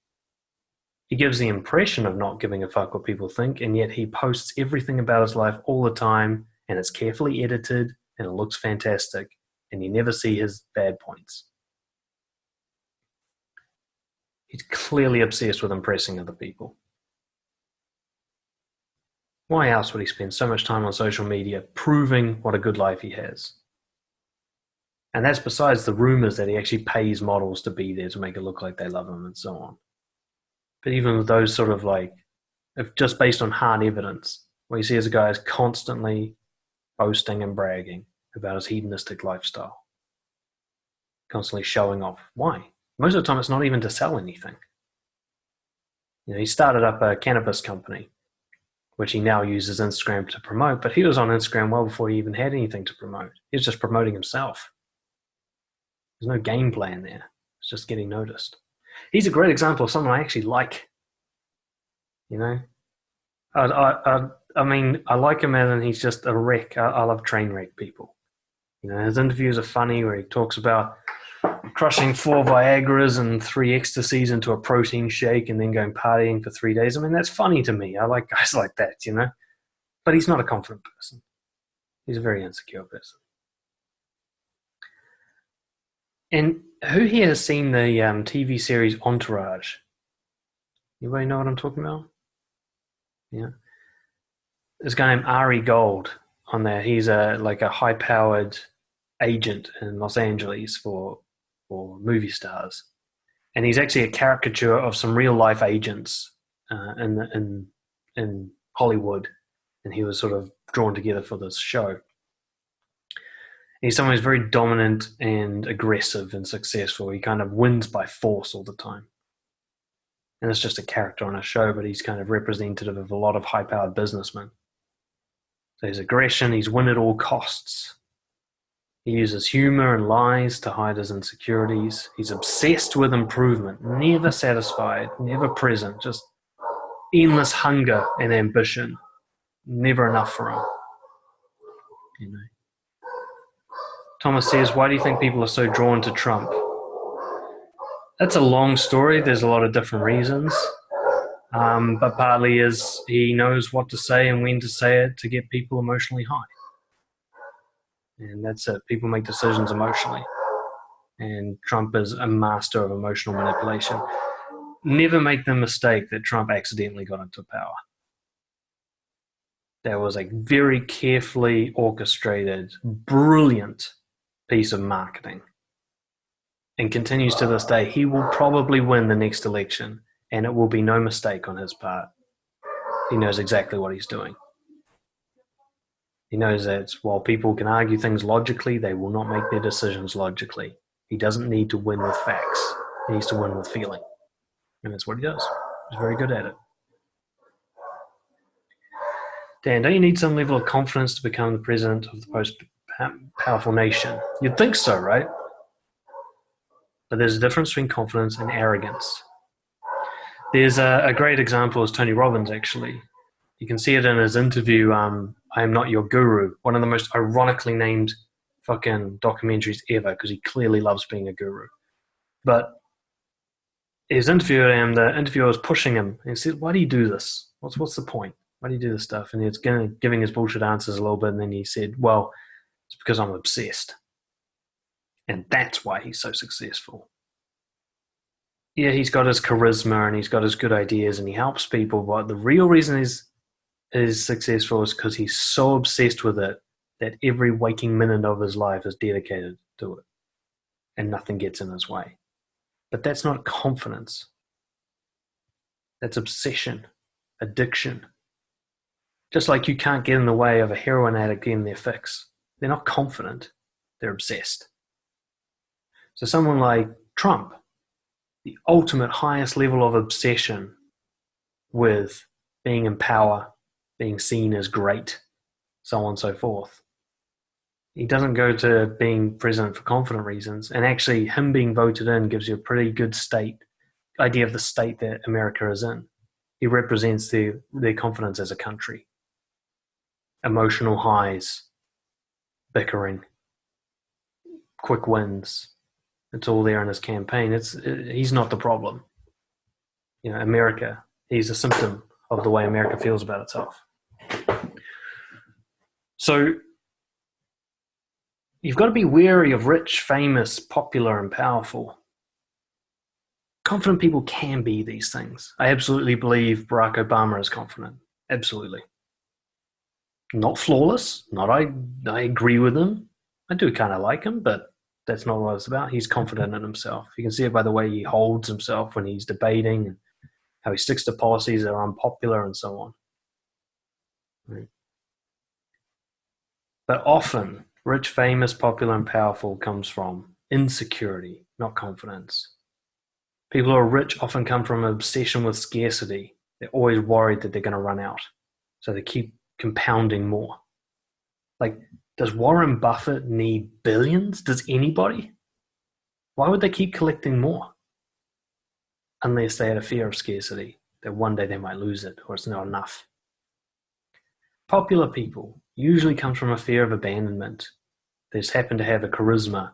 He gives the impression of not giving a fuck what people think, and yet he posts everything about his life all the time, and it's carefully edited, and it looks fantastic, and you never see his bad points. He's clearly obsessed with impressing other people. Why else would he spend so much time on social media proving what a good life he has? And that's besides the rumors that he actually pays models to be there to make it look like they love him and so on. But even with those sort of if just based on hard evidence, what you see as a guy is constantly boasting and bragging about his hedonistic lifestyle, constantly showing off. Why? Most of the time it's not even to sell anything. He started up a cannabis company, which he now uses Instagram to promote, but he was on Instagram well before he even had anything to promote. He was just promoting himself. There's no game plan there. It's just getting noticed. He's a great example of someone I actually like. I mean, I like him and he's just a wreck. I love train wreck people. His interviews are funny where he talks about crushing 4 Viagras and 3 ecstasies into a protein shake and then going partying for 3 days. I mean, that's funny to me. I like guys like that, But he's not a confident person. He's a very insecure person. And who here has seen the TV series Entourage? Anybody know what I'm talking about? Yeah. This guy named Ari Gold on there. He's a high-powered agent in Los Angeles for movie stars. And he's actually a caricature of some real-life agents in Hollywood. And he was sort of drawn together for this show. He's someone who's very dominant and aggressive and successful. He kind of wins by force all the time. And it's just a character on a show, but he's kind of representative of a lot of high-powered businessmen. So his aggression, he's win at all costs. He uses humor and lies to hide his insecurities. He's obsessed with improvement, never satisfied, never present, just endless hunger and ambition. Never enough for him. Thomas says, why do you think people are so drawn to Trump? That's a long story. There's a lot of different reasons. But partly is he knows what to say and when to say it to get people emotionally high. And that's it. People make decisions emotionally. And Trump is a master of emotional manipulation. Never make the mistake that Trump accidentally got into power. That was a very carefully orchestrated, brilliant piece of marketing. And continues to this day. He will probably win the next election, and it will be no mistake on his part. He knows exactly what he's doing. He knows that while people can argue things logically, they will not make their decisions logically. He doesn't need to win with facts. He needs to win with feeling. And that's what he does. He's very good at it. Dan, don't you need some level of confidence to become the president of the most powerful nation? You'd think so, right? But there's a difference between confidence and arrogance. There's a great example is Tony Robbins, actually. You can see it in his interview, I Am Not Your Guru, one of the most ironically named fucking documentaries ever, because he clearly loves being a guru. But his interview, and the interviewer was pushing him, and he said, why do you do this? What's the point? Why do you do this stuff? And he was giving his bullshit answers a little bit, and then he said, well, it's because I'm obsessed. And that's why he's so successful. Yeah, he's got his charisma, and he's got his good ideas, and he helps people, but the real reason is successful is because he's so obsessed with it that every waking minute of his life is dedicated to it and nothing gets in his way. But that's not confidence. That's obsession, addiction. Just like you can't get in the way of a heroin addict getting their fix. They're not confident, they're obsessed. So someone like Trump, the ultimate highest level of obsession with being in power, being seen as great, so on and so forth. He doesn't go to being president for confident reasons. And actually, him being voted in gives you a pretty good idea of the state that America is in. He represents their confidence as a country. Emotional highs, bickering, quick wins. It's all there in his campaign. He's not the problem. America, he's a symptom of the way America feels about itself. So you've got to be wary of rich, famous, popular, and powerful. Confident people can be these things. I absolutely believe Barack Obama is confident. Absolutely. Not flawless. I agree with him. I do kind of like him, but that's not what it's about. He's confident in himself. You can see it by the way he holds himself when he's debating and how he sticks to policies that are unpopular and so on. Right. But often, rich, famous, popular, and powerful comes from insecurity, not confidence. People who are rich often come from an obsession with scarcity. They're always worried that they're going to run out. So they keep compounding more. Like, does Warren Buffett need billions? Does anybody? Why would they keep collecting more? Unless they had a fear of scarcity, that one day they might lose it or it's not enough. Popular people usually comes from a fear of abandonment. They just happen to have a charisma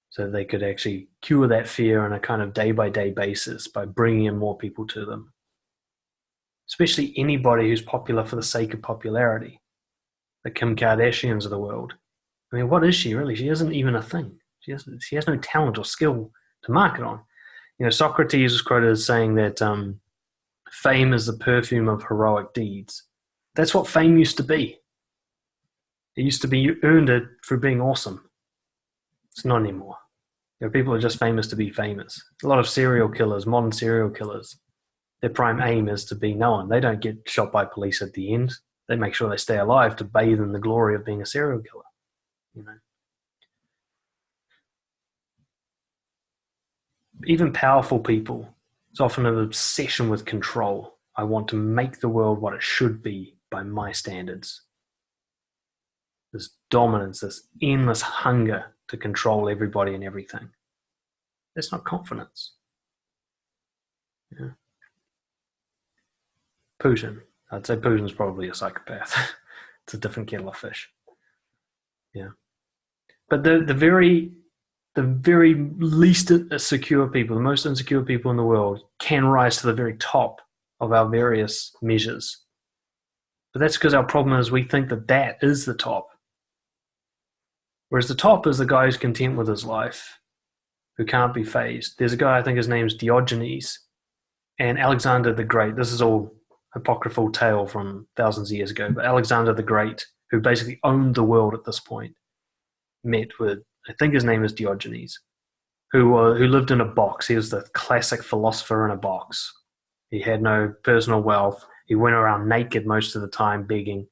so they could actually cure that fear on a kind of day-by-day basis by bringing in more people to them. Especially anybody who's popular for the sake of popularity. The Kim Kardashians of the world. I mean, what is she really? She isn't even a thing. She has no talent or skill to market on. Socrates was quoted as saying that fame is the perfume of heroic deeds. That's what fame used to be. It used to be you earned it through being awesome. It's not anymore. People are just famous to be famous. A lot of serial killers, modern serial killers, their prime aim is to be known. They don't get shot by police at the end. They make sure they stay alive to bathe in the glory of being a serial killer. Even powerful people, it's often an obsession with control. I want to make the world what it should be by my standards. This dominance, this endless hunger to control everybody and everything. That's not confidence. Yeah. Putin. I'd say Putin's probably a psychopath. It's a different kettle of fish. Yeah. But the very least secure people, the most insecure people in the world, can rise to the very top of our various measures. But that's because our problem is we think that that is the top. Whereas the top is the guy who's content with his life, who can't be fazed. There's a guy, I think his name's Diogenes, and Alexander the Great. This is all apocryphal tale from thousands of years ago, but Alexander the Great, who basically owned the world at this point, met with, I think his name is Diogenes, who lived in a box. He was the classic philosopher in a box. He had no personal wealth. He went around naked most of the time, begging.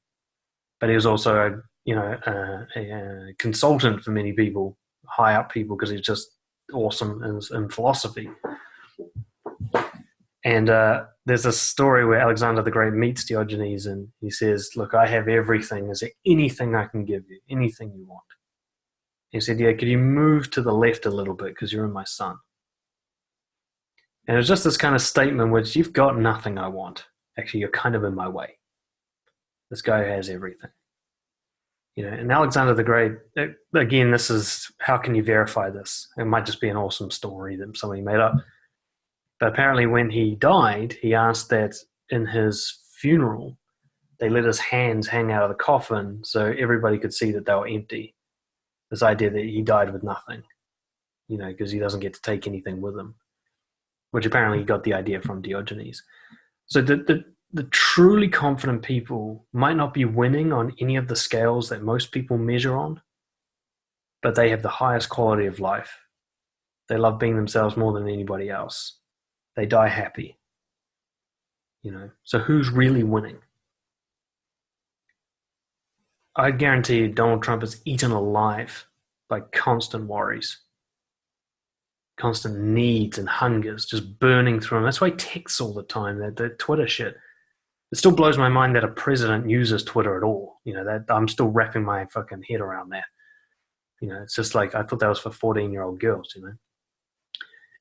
But he was also a consultant for many people, high up people, because he was just awesome in philosophy. And there's a story where Alexander the Great meets Diogenes, and he says, "Look, I have everything. Is there anything I can give you? Anything you want?" He said, "Yeah, could you move to the left a little bit because you're in my sun?" And it was just this kind of statement which, you've got nothing I want. Actually, you're kind of in my way. This guy has everything. And Alexander the Great, again, this is, how can you verify this? It might just be an awesome story that somebody made up. But apparently when he died, he asked that in his funeral, they let his hands hang out of the coffin so everybody could see that they were empty. This idea that he died with nothing, because he doesn't get to take anything with him, which apparently he got the idea from Diogenes. So the truly confident people might not be winning on any of the scales that most people measure on, but they have the highest quality of life. They love being themselves more than anybody else. They die happy. So who's really winning? I guarantee you Donald Trump is eaten alive by constant worries, constant needs and hungers just burning through him. That's why he texts all the time, that Twitter shit. It still blows my mind that a president uses Twitter at all. That I'm still wrapping my fucking head around that. It's just like, I thought that was for 14-year-old girls,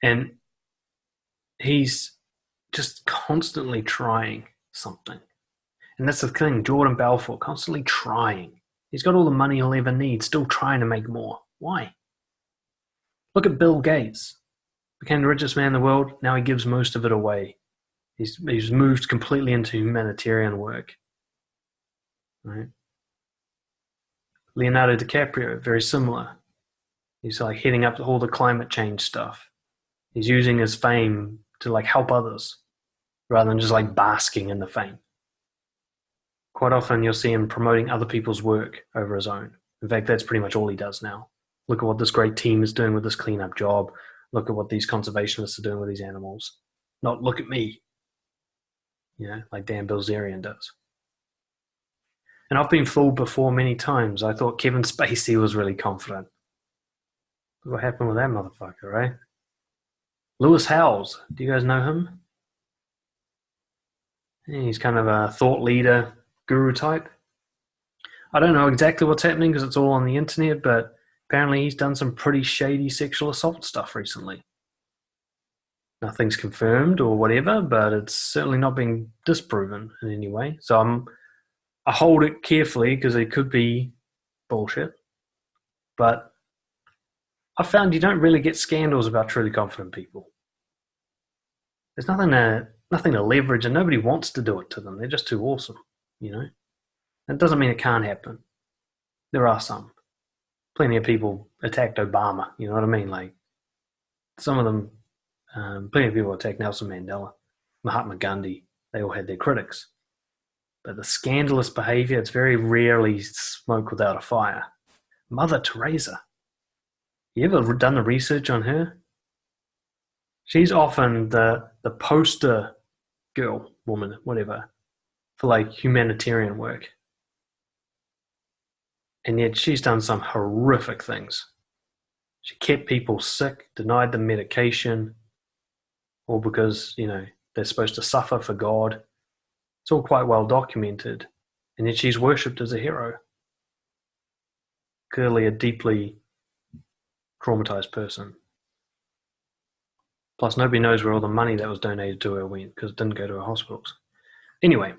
And he's just constantly trying something. And that's the thing, Jordan Belfort, constantly trying. He's got all the money he'll ever need, still trying to make more. Why? Look at Bill Gates. Became the richest man in the world, now he gives most of it away. He's moved completely into humanitarian work. Right? Leonardo DiCaprio, very similar. He's like heading up all the climate change stuff. He's using his fame to help others rather than just basking in the fame. Quite often you'll see him promoting other people's work over his own. In fact, that's pretty much all he does now. Look at what this great team is doing with this cleanup job. Look at what these conservationists are doing with these animals. Not look at me. Like Dan Bilzerian does. And I've been fooled before many times. I thought Kevin Spacey was really confident. What happened with that motherfucker, right? Lewis Howes, do you guys know him? He's kind of a thought leader, guru type. I don't know exactly what's happening because it's all on the internet, but apparently he's done some pretty shady sexual assault stuff recently. Nothing's confirmed or whatever, but it's certainly not being disproven in any way. So I hold it carefully because it could be bullshit. But I found you don't really get scandals about truly confident people. There's nothing to leverage, and nobody wants to do it to them. They're just too awesome, That doesn't mean it can't happen. There are some. Plenty of people attacked Obama, you know what I mean? Some of them, plenty of people attacked Nelson Mandela, Mahatma Gandhi. They all had their critics. But the scandalous behavior, it's very rarely smoke without a fire. Mother Teresa. You ever done the research on her? She's often the poster girl, woman, whatever, for humanitarian work. And yet she's done some horrific things. She kept people sick, denied them medication, all because, they're supposed to suffer for God. It's all quite well documented. And yet she's worshipped as a hero. Clearly a deeply traumatized person. Plus, nobody knows where all the money that was donated to her went because it didn't go to her hospitals. Anyway,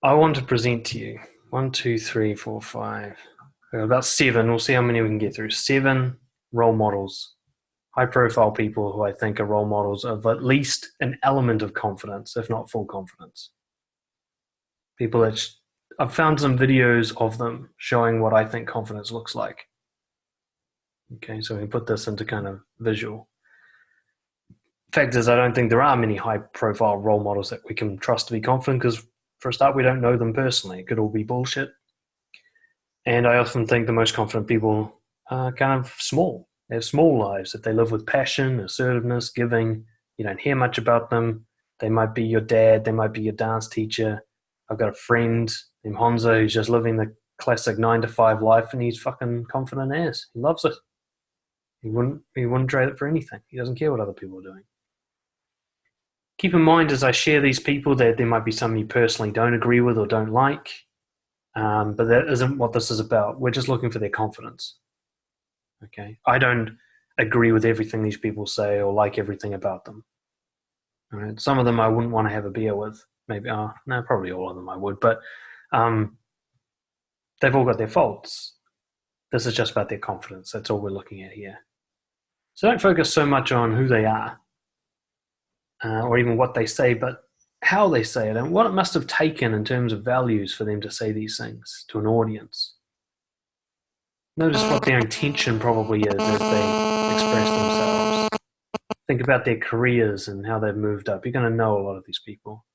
I want to present to you 1, 2, 3, 4, 5. About 7. We'll see how many we can get through. 7 role models, high-profile people who I think are role models of at least an element of confidence, if not full confidence. People that I've found some videos of them showing what I think confidence looks like. Okay, so we can put this into kind of visual. Fact is, I don't think there are many high-profile role models that we can trust to be confident because, for a start, we don't know them personally. It could all be bullshit. And I often think the most confident people are kind of small. They have small lives that they live with passion, assertiveness, giving. You don't hear much about them. They might be your dad. They might be your dance teacher. I've got a friend named Honzo who's just living the classic 9-to-5 life, and he's fucking confident as. He loves it. He wouldn't trade it for anything. He doesn't care what other people are doing. Keep in mind as I share these people that there might be some you personally don't agree with or don't like, but that isn't what this is about. We're just looking for their confidence. Okay, I don't agree with everything these people say or like everything about them. All right, some of them I wouldn't want to have a beer with. Maybe, no, probably all of them I would, but they've all got their faults. This is just about their confidence. That's all we're looking at here. So don't focus so much on who they are or even what they say, but how they say it and what it must have taken in terms of values for them to say these things to an audience. Notice what their intention probably is as they express themselves. Think about their careers and how they've moved up. You're going to know a lot of these people.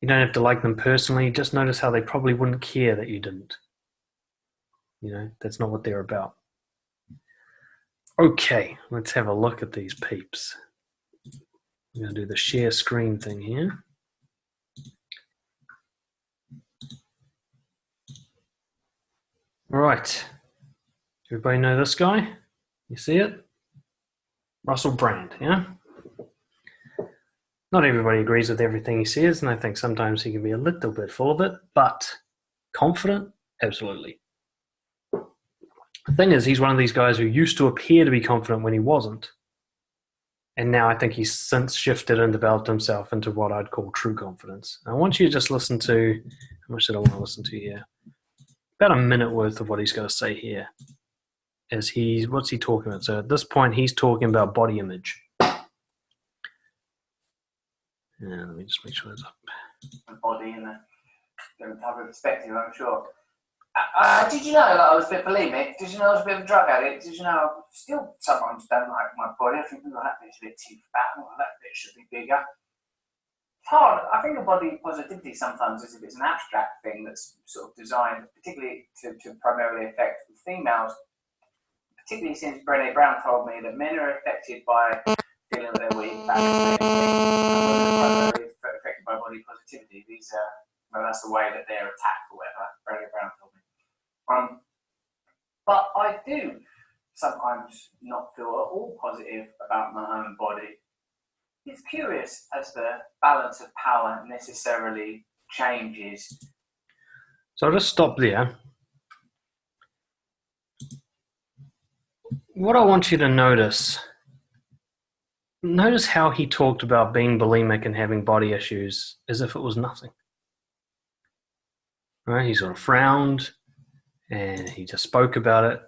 You don't have to like them personally. Just notice how they probably wouldn't care that you didn't. That's not what they're about. Okay, let's have a look at these peeps. I'm going to do the share screen thing here. All right. Everybody know this guy? You see it? Russell Brand, yeah? Not everybody agrees with everything he says, and I think sometimes he can be a little bit full of it, but confident? Absolutely. The thing is, he's one of these guys who used to appear to be confident when he wasn't. And now I think he's since shifted and developed himself into what I'd call true confidence. I want you to just listen to, how much did I want to listen to here? About a minute worth of what he's got to say here. What's he talking about? So at this point, he's talking about body image. Yeah, let me just make sure it's up. The body and the different type of perspective, I'm sure. Did you know that I was a bit bulimic? Did you know I was a bit of a drug addict? Did you know I still sometimes don't like my body? I think that bit's a bit too fat, or that bit should be bigger. It's hard. I think of body positivity sometimes as if it's an abstract thing that's sort of designed particularly to primarily affect females, particularly since Brené Brown told me that men are affected by feeling that they're weak, fat, and primarily affected by body positivity. That's the way that they're attacked or whatever, Brené Brown told me. But I do sometimes not feel at all positive about my own body. It's curious as the balance of power necessarily changes. So I'll just stop there. What I want you to notice how he talked about being bulimic and having body issues as if it was nothing. Right? He sort of frowned and he just spoke about it.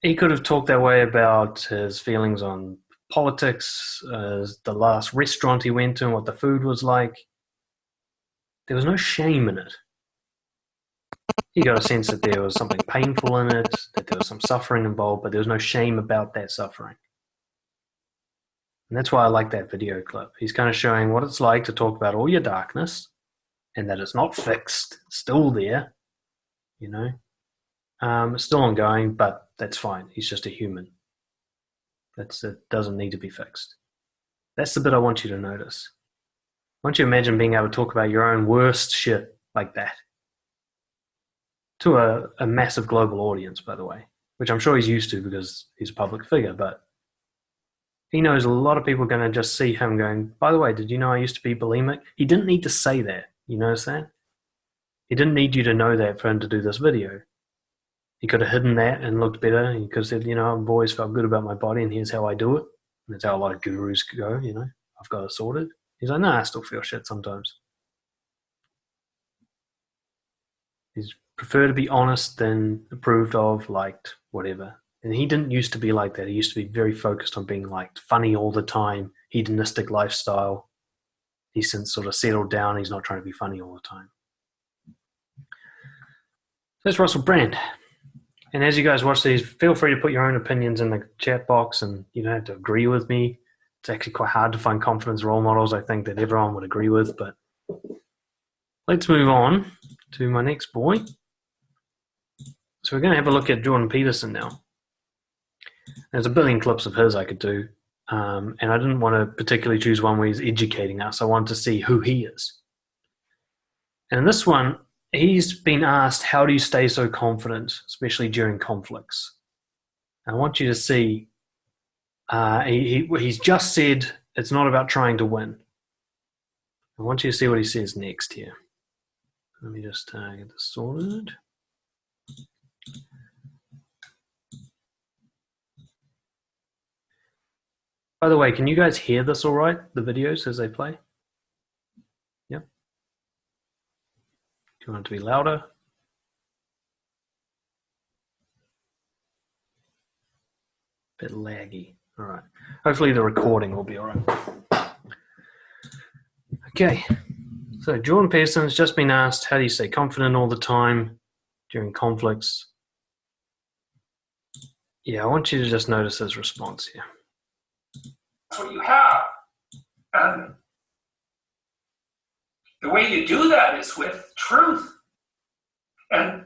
He could have talked that way about his feelings on politics, the last restaurant he went to and what the food was like. There was no shame in it. He got a sense that there was something painful in it, that there was some suffering involved, but there was no shame about that suffering. And that's why I like that video clip. He's kind of showing what it's like to talk about all your darkness and that it's not fixed, it's still there, It's still ongoing, but that's fine. He's just a human. It doesn't need to be fixed. That's the bit I want you to notice. I want you to imagine being able to talk about your own worst shit like that to a massive global audience, by the way, which I'm sure he's used to because he's a public figure, but he knows a lot of people are going to just see him going, by the way, did you know I used to be bulimic? He didn't need to say that. You notice that? He didn't need you to know that for him to do this video. He could have hidden that and looked better. He could have said, I've always felt good about my body and here's how I do it. And that's how a lot of gurus go, I've got it sorted. He's like, I still feel shit sometimes. He's prefer to be honest than approved of, liked, whatever. And he didn't used to be like that. He used to be very focused on being liked, funny all the time, hedonistic lifestyle. He's since sort of settled down. He's not trying to be funny all the time. That's Russell Brand. And as you guys watch these, feel free to put your own opinions in the chat box, and you don't have to agree with me. It's actually quite hard to find confidence role models, I think, that everyone would agree with. But let's move on to my next boy. So we're going to have a look at Jordan Peterson now. There's a billion clips of his I could do, and I didn't want to particularly choose one where he's educating us. I wanted to see who he is. And in this one, he's been asked, how do you stay so confident, especially during conflicts? I want you to see, he's just said it's not about trying to win. I want you to see what he says next here. Let me just get this sorted. By the way, can you guys hear this all right, the videos as they play? Yep. Do you want it to be louder? Bit laggy. All right. Hopefully the recording will be all right. Okay. So Jordan Peterson has just been asked, how do you stay confident all the time during conflicts? Yeah, I want you to just notice his response here. That's what you have. And the way you do that is with truth. And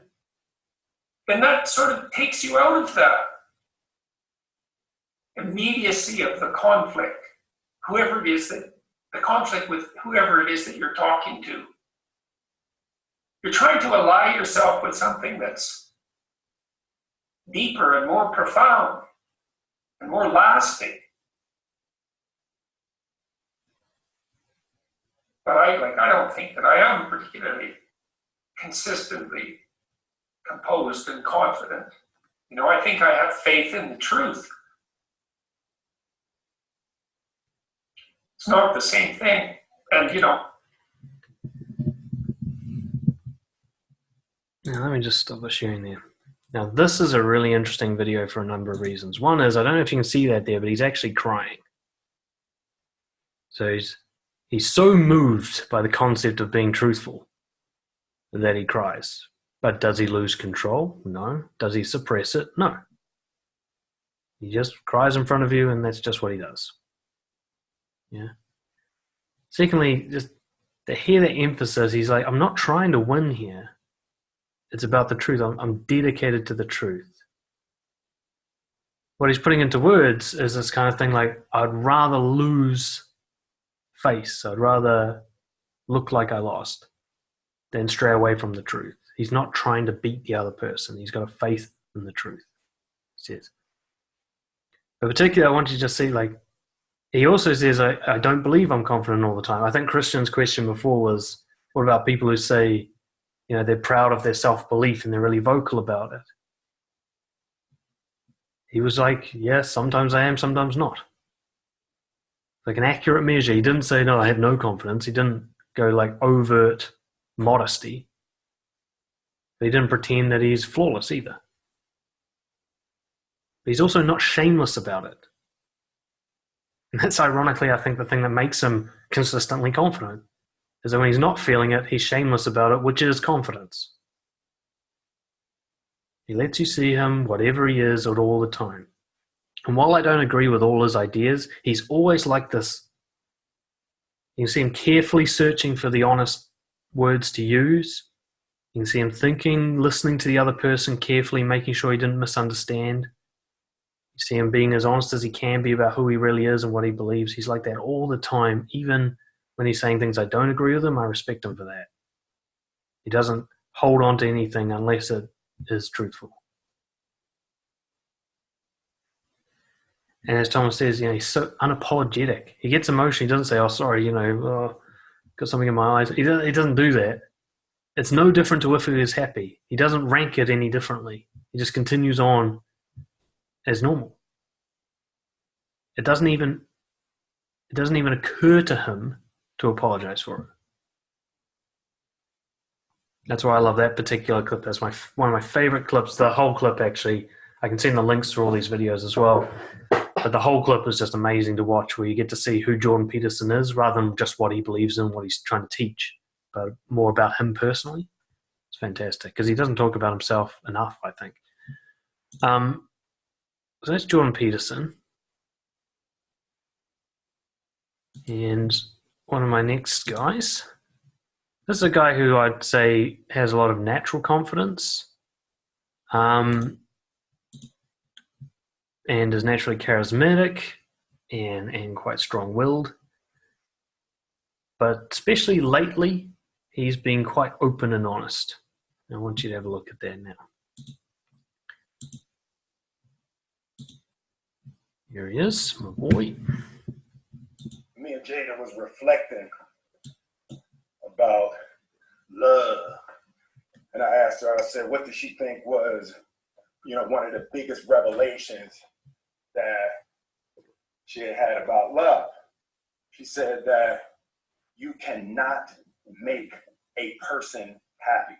that sort of takes you out of the immediacy of the conflict. Whoever it is that, the conflict with whoever it is that you're talking to. You're trying to ally yourself with something that's deeper and more profound and more lasting. But I don't think that I am particularly consistently composed and confident. You know, I think I have faith in the truth. It's not the same thing. And, you know. Now, let me just stop the sharing there. Now, this is a really interesting video for a number of reasons. One is, I don't know if you can see that there, but he's actually crying. So he's so moved by the concept of being truthful that he cries. But does he lose control? No. Does he suppress it? No. He just cries in front of you, and that's just what he does. Yeah. Secondly, just to hear the emphasis, he's like, I'm not trying to win here. It's about the truth. I'm dedicated to the truth. What he's putting into words is this kind of thing like, I'd rather lose face. I'd rather look like I lost than stray away from the truth. He's not trying to beat the other person. He's got a faith in the truth, he says. But particularly, I want you to just see, like, he also says, I don't believe I'm confident all the time. I think Christian's question before was, what about people who say, you know, they're proud of their self-belief and they're really vocal about it? He was like, yes, sometimes I am, sometimes not. Like an accurate measure. He didn't say, no, I have no confidence. He didn't go like overt modesty. But he didn't pretend that he's flawless either. But he's also not shameless about it. And that's ironically, I think, the thing that makes him consistently confident is that when he's not feeling it, he's shameless about it, which is confidence. He lets you see him, whatever he is, at all the time. And while I don't agree with all his ideas, he's always like this. You can see him carefully searching for the honest words to use. You can see him thinking, listening to the other person carefully, making sure he didn't misunderstand. You see him being as honest as he can be about who he really is and what he believes. He's like that all the time. Even when he's saying things I don't agree with him, I respect him for that. He doesn't hold on to anything unless it is truthful. And as Thomas says, you know, he's so unapologetic. He gets emotional. He doesn't say, oh, sorry, you know, got something in my eyes. He doesn't do that. It's no different to if he is happy. He doesn't rank it any differently. He just continues on as normal. It doesn't even occur to him to apologize for it. That's why I love that particular clip. That's one of my favorite clips. The whole clip, actually. I can send the links to all these videos as well. But the whole clip is just amazing to watch, where you get to see who Jordan Peterson is rather than just what he believes in, what he's trying to teach, but more about him personally. It's fantastic because he doesn't talk about himself enough, I think. So that's Jordan Peterson. And one of my next guys, this is a guy who I'd say has a lot of natural confidence and is naturally charismatic and quite strong-willed. But especially lately, he's been quite open and honest. I want you to have a look at that now. Here he is, my boy. Me and Jada was reflecting about love. And I asked her, I said, what did she think was, one of the biggest revelations that she had about love? She said that you cannot make a person happy.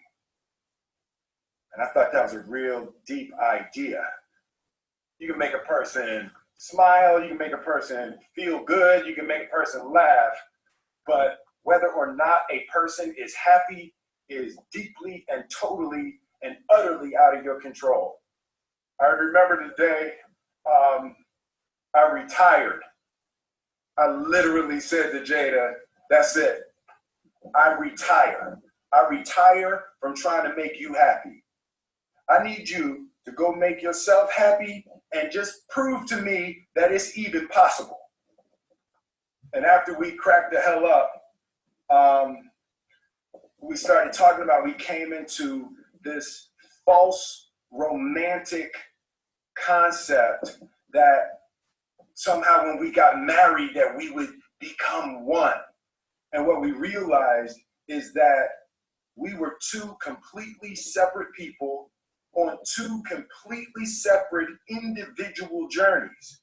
And I thought that was a real deep idea. You can make a person smile, you can make a person feel good, you can make a person laugh, but whether or not a person is happy is deeply and totally and utterly out of your control. I remember the day I retired. I literally said to Jada, that's it. I retire. I retire from trying to make you happy. I need you to go make yourself happy and just prove to me that it's even possible. And after we cracked the hell up, we started talking about, we came into this false romantic concept that somehow when we got married that we would become one. And what we realized is that we were two completely separate people on two completely separate individual journeys,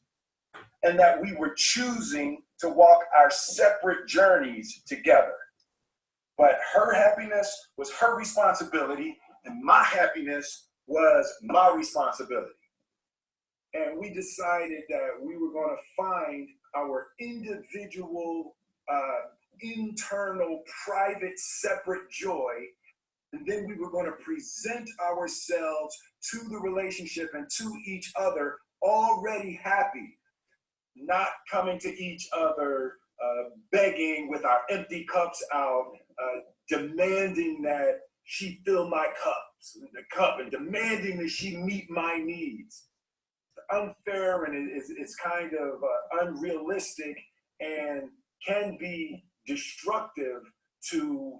and that we were choosing to walk our separate journeys together. But her happiness was her responsibility, and my happiness was my responsibility. And we decided that we were going to find our individual, internal, private, separate joy. And then we were going to present ourselves to the relationship and to each other already happy, not coming to each other begging with our empty cups out, demanding that she fill my cup and demanding that she meet my needs. It's unfair, and it's kind of unrealistic and can be destructive to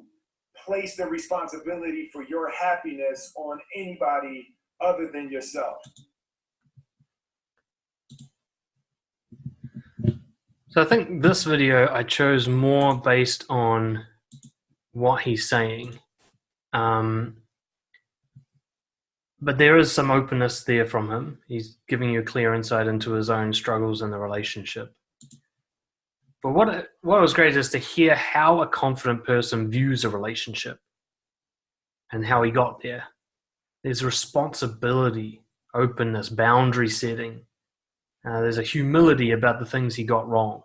place the responsibility for your happiness on anybody other than yourself. So I think this video I chose more based on what he's saying. But there is some openness there from him. He's giving you a clear insight into his own struggles in the relationship. But what was great is to hear how a confident person views a relationship and how he got there. There's responsibility, openness, boundary setting. There's a humility about the things he got wrong,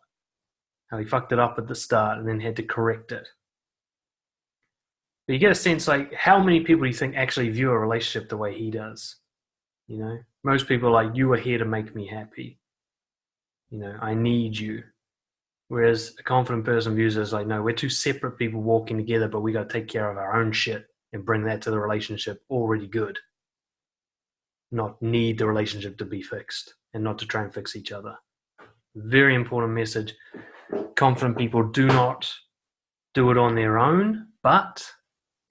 how he fucked it up at the start and then had to correct it. But you get a sense, like, how many people do you think actually view a relationship the way he does? You know, most people are like, you are here to make me happy. You know, I need you. Whereas a confident person views it as like, no, we're two separate people walking together, but we got to take care of our own shit and bring that to the relationship already good. Not need the relationship to be fixed and not to try and fix each other. Very important message. Confident people do not do it on their own, but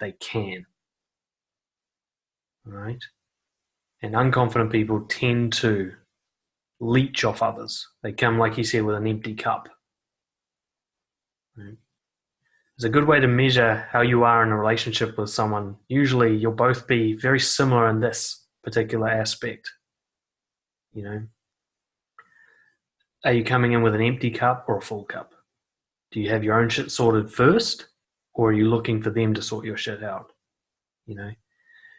they can. All right? And unconfident people tend to leech off others. They come, like he said, with an empty cup. Right? It's a good way to measure how you are in a relationship with someone. Usually you'll both be very similar in this particular aspect. You know, are you coming in with an empty cup or a full cup? Do you have your own shit sorted first, or are you looking for them to sort your shit out? you know.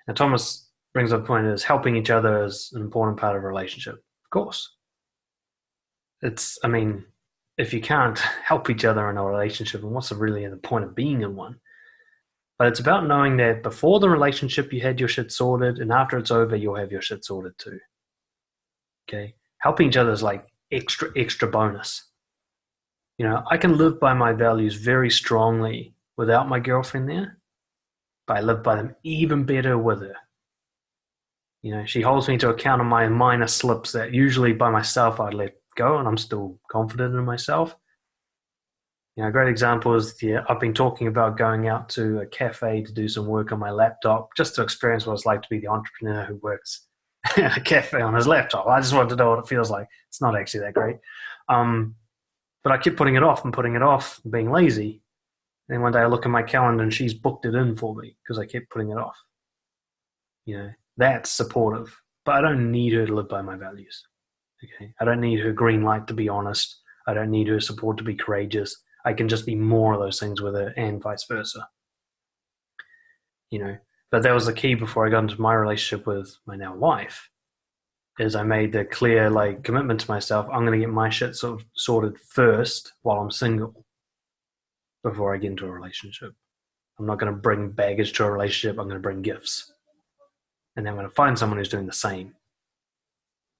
And Thomas brings up the point is helping each other is an important part of a relationship. Of course. I mean, if you can't help each other in a relationship, and what's really the point of being in one? But it's about knowing that before the relationship, you had your shit sorted, and after it's over, you'll have your shit sorted too. Okay? Helping each other is like extra bonus. You know, I can live by my values very strongly without my girlfriend there, but I live by them even better with her. You know, she holds me to account on my minor slips that usually by myself I'd let go, and I'm still confident in myself. You know, a great example is I've been talking about going out to a cafe to do some work on my laptop just to experience what it's like to be the entrepreneur who works at a cafe on his laptop. I just wanted to know what it feels like. It's not actually that great. But I kept putting it off, being lazy. And then one day I look at my calendar and she's booked it in for me because I kept putting it off. You know, that's supportive. But I don't need her to live by my values. Okay, I don't need her green light to be honest. I don't need her support to be courageous. I can just be more of those things with her and vice versa. You know, but that was the key before I got into my relationship with my now wife, is I made the clear commitment to myself. I'm going to get my shit sorted first while I'm single before I get into a relationship. I'm not going to bring baggage to a relationship. I'm going to bring gifts. And then I'm going to find someone who's doing the same.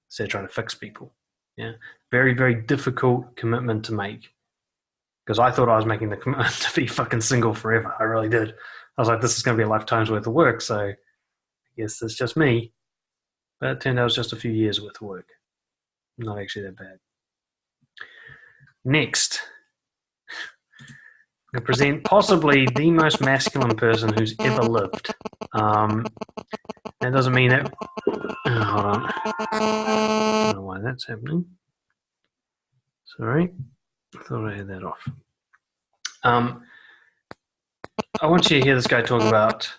So trying to fix people. Yeah. Very, very difficult commitment to make. Because I thought I was making the commitment to be fucking single forever. I really did. I was like, this is going to be a lifetime's worth of work. So I guess it's just me. But it turned out it was just a few years worth of work. Not actually that bad. Next, I'm going to present possibly the most masculine person who's ever lived. That doesn't mean that... hold on. I don't know why that's happening. Sorry. I thought I had that off. I want you to hear this guy talk about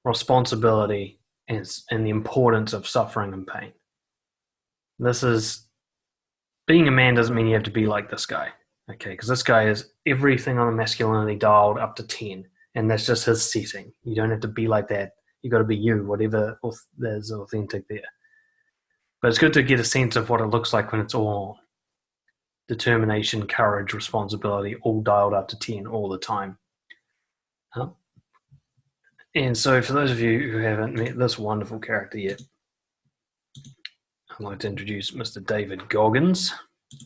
responsibility and the importance of suffering and pain. This is, being a man doesn't mean you have to be like this guy, okay? Because this guy is everything on the masculinity dialed up to 10, and that's just his setting. You don't have to be like that. You got to be you, whatever there's authentic there. But it's good to get a sense of what it looks like when it's all on. Determination, courage, responsibility, all dialed up to 10 all the time. And so for those of you who haven't met this wonderful character yet, I'd like to introduce Mr. David Goggins.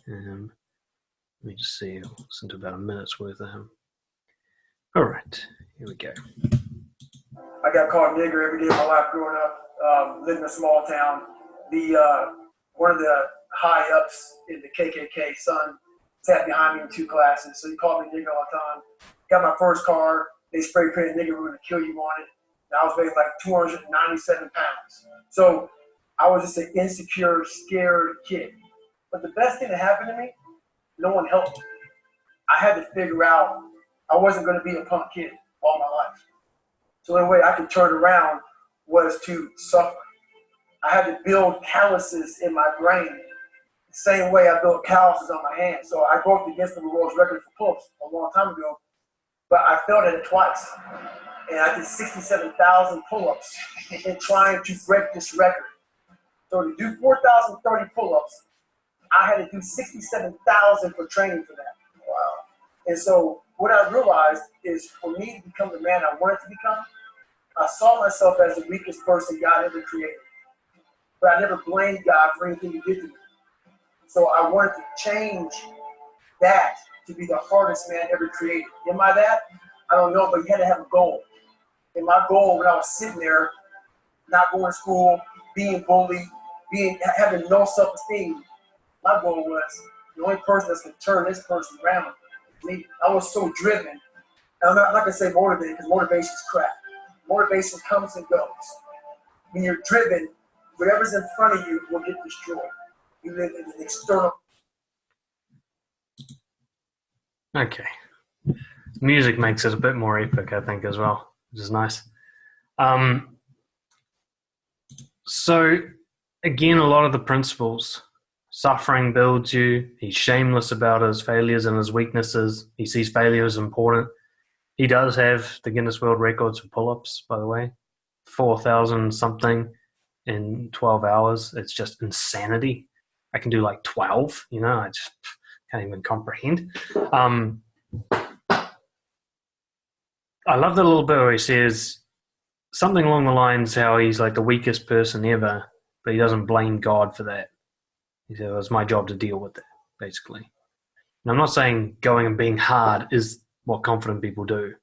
Let me just see, I'll listen to about a minute's worth of him. All right, here we go. I got called nigger every day of my life growing up, living in a small town. One of the high-ups in the KKK, son, sat behind me in 2 classes, so he called me nigger all the time. Got my first car. They spray painted nigger, we're going to kill you on it. And I was weighing like 297 pounds. So I was just an insecure, scared kid. But the best thing that happened to me, no one helped me. I had to figure out I wasn't going to be a punk kid all my life. So the only way I could turn around was to suffer. I had to build calluses in my brain the same way I built calluses on my hands. So I broke the Guinness World Record for pull-ups a long time ago. But I failed at it twice. And I did 67,000 pull-ups in trying to break this record. So to do 4,030 pull-ups, I had to do 67,000 for training for that. Wow. And so what I realized is for me to become the man I wanted to become, I saw myself as the weakest person God ever created. But I never blamed God for anything he did to me. So I wanted to change that to be the hardest man ever created. Am I that? I don't know, but you had to have a goal. And my goal when I was sitting there, not going to school, being bullied, having no self-esteem, my goal was the only person that's going to turn this person around is me. I was so driven. And I'm not going to say motivated because motivation is crap. Motivation comes and goes. When you're driven, whatever's in front of you will get destroyed. You live in an external. Okay. Music makes it a bit more epic, I think, as well, which is nice. So, again, a lot of the principles. Suffering builds you. He's shameless about his failures and his weaknesses. He sees failure as important. He does have the Guinness World Records for pull-ups, by the way. 4,000 something in 12 hours. It's just insanity. I can do like 12, I just can't even comprehend. I love the little bit where he says something along the lines how he's like the weakest person ever, but he doesn't blame God for that. He said, well, it's my job to deal with that, basically. And I'm not saying going and being hard is what confident people do.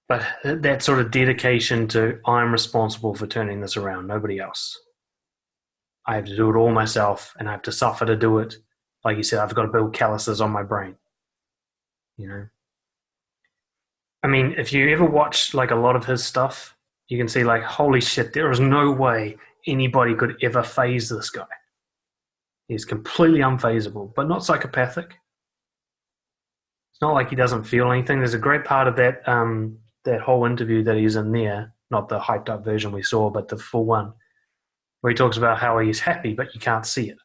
But that sort of dedication to, I'm responsible for turning this around, nobody else. I have to do it all myself, and I have to suffer to do it. Like you said, I've got to build calluses on my brain. I mean, if you ever watch like a lot of his stuff, you can see like, holy shit, there is no way anybody could ever phase this guy. He's completely unfazable, but not psychopathic. It's not like he doesn't feel anything. There's a great part of that that whole interview that he's in there, not the hyped up version we saw, but the full one, where he talks about how he's happy, but you can't see it.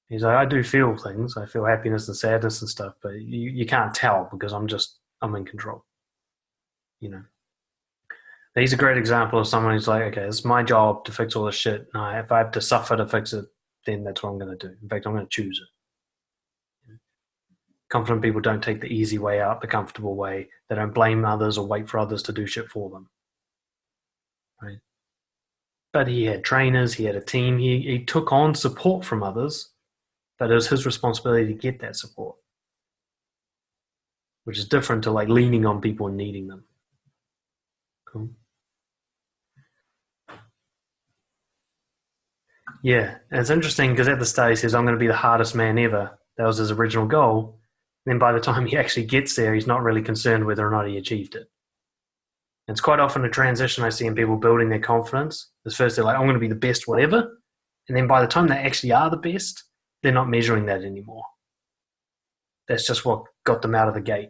He's like, I do feel things. I feel happiness and sadness and stuff, but you can't tell because I'm in control. He's a great example of someone who's like, okay, it's my job to fix all this shit. No, if I have to suffer to fix it, then that's what I'm going to do. In fact, I'm going to choose it. Confident people don't take the easy way out, the comfortable way. They don't blame others or wait for others to do shit for them. Right? But he had trainers, he had a team, he took on support from others, but it was his responsibility to get that support, which is different to like leaning on people and needing them. Cool. Yeah, and it's interesting because at the start he says, I'm going to be the hardest man ever. That was his original goal. And then by the time he actually gets there, he's not really concerned whether or not he achieved it. And it's quite often a transition I see in people building their confidence. Is first they're like, I'm going to be the best whatever. And then by the time they actually are the best, they're not measuring that anymore. That's just what got them out of the gate.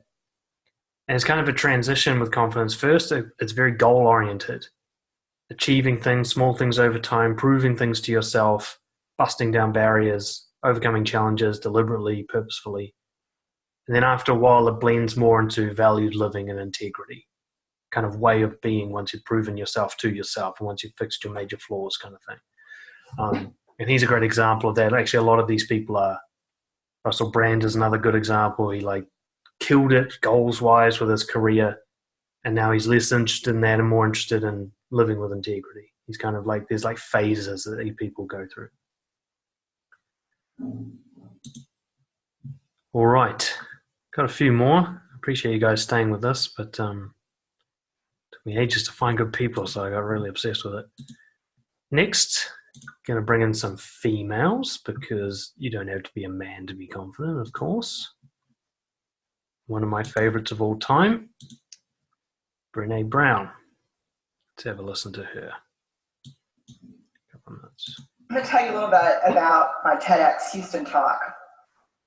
And it's kind of a transition with confidence. First, it's very goal-oriented. Achieving things, small things over time, proving things to yourself, busting down barriers, overcoming challenges deliberately, purposefully. And then after a while, it blends more into valued living and integrity, kind of way of being once you've proven yourself to yourself and once you've fixed your major flaws kind of thing. And he's a great example of that. Actually, a lot of these people are. Russell Brand is another good example. He like killed it goals-wise with his career, and now he's less interested in that and more interested in living with integrity. He's kind of like, there's like phases that these people go through. All right. Got a few more. Appreciate you guys staying with us, but took me ages to find good people, so I got really obsessed with it. Next, going to bring in some females because you don't have to be a man to be confident, of course. One of my favorites of all time, Brené Brown. Let's have a listen to her. A couple of minutes. I'm going to tell you a little bit about my TEDx Houston talk.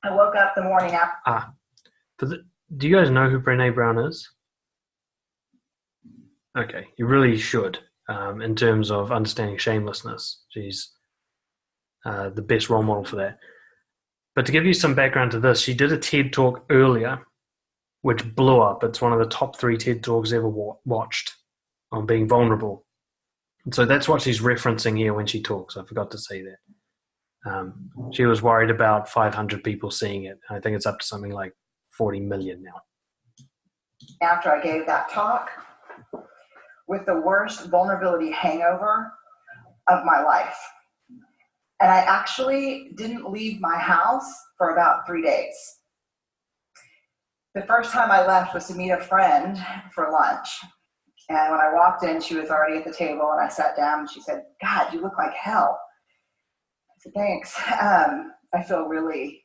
I woke up the morning after. Do you guys know who Brené Brown is? Okay, you really should. In terms of understanding shamelessness, she's the best role model for that. But to give you some background to this, she did a TED talk earlier, which blew up. It's one of the top 3 TED talks ever watched on being vulnerable. And so that's what she's referencing here when she talks. I forgot to say that. She was worried about 500 people seeing it. I think it's up to something like 40 million now. After I gave that talk, with the worst vulnerability hangover of my life. And I actually didn't leave my house for about 3 days. The first time I left was to meet a friend for lunch. And when I walked in, she was already at the table, and I sat down, and she said, God, you look like hell. I said, thanks. I feel really,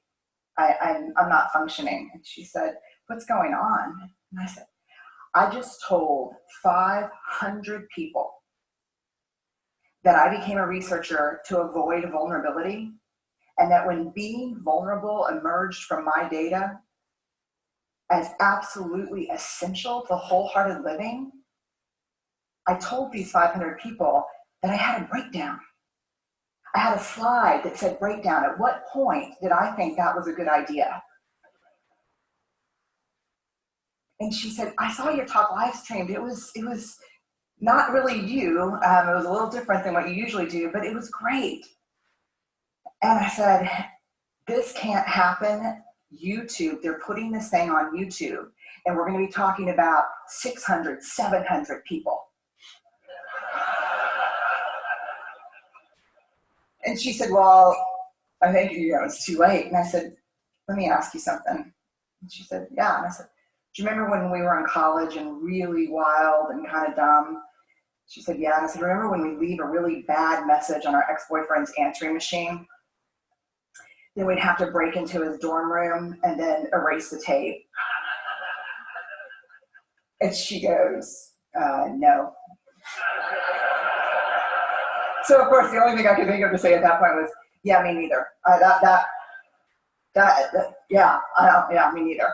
I'm not functioning. And she said, what's going on? And I said, I just told 500 people that I became a researcher to avoid vulnerability, and that when being vulnerable emerged from my data as absolutely essential to wholehearted living, I told these 500 people that I had a breakdown. I had a slide that said breakdown. At what point did I think that was a good idea? And she said, I saw your talk live streamed. It was not really you. It was a little different than what you usually do, but it was great. And I said, this can't happen. YouTube, they're putting this thing on YouTube, and we're going to be talking about 600, 700 people. And she said, well, I think it's too late. And I said, let me ask you something. And she said, yeah. And I said, do you remember when we were in college and really wild and kind of dumb? She said, yeah. And I said, remember when we leave a really bad message on our ex-boyfriend's answering machine? Then we'd have to break into his dorm room and then erase the tape. And she goes, no. So of course, the only thing I could think of to say at that point was, yeah, me neither. Yeah, me neither.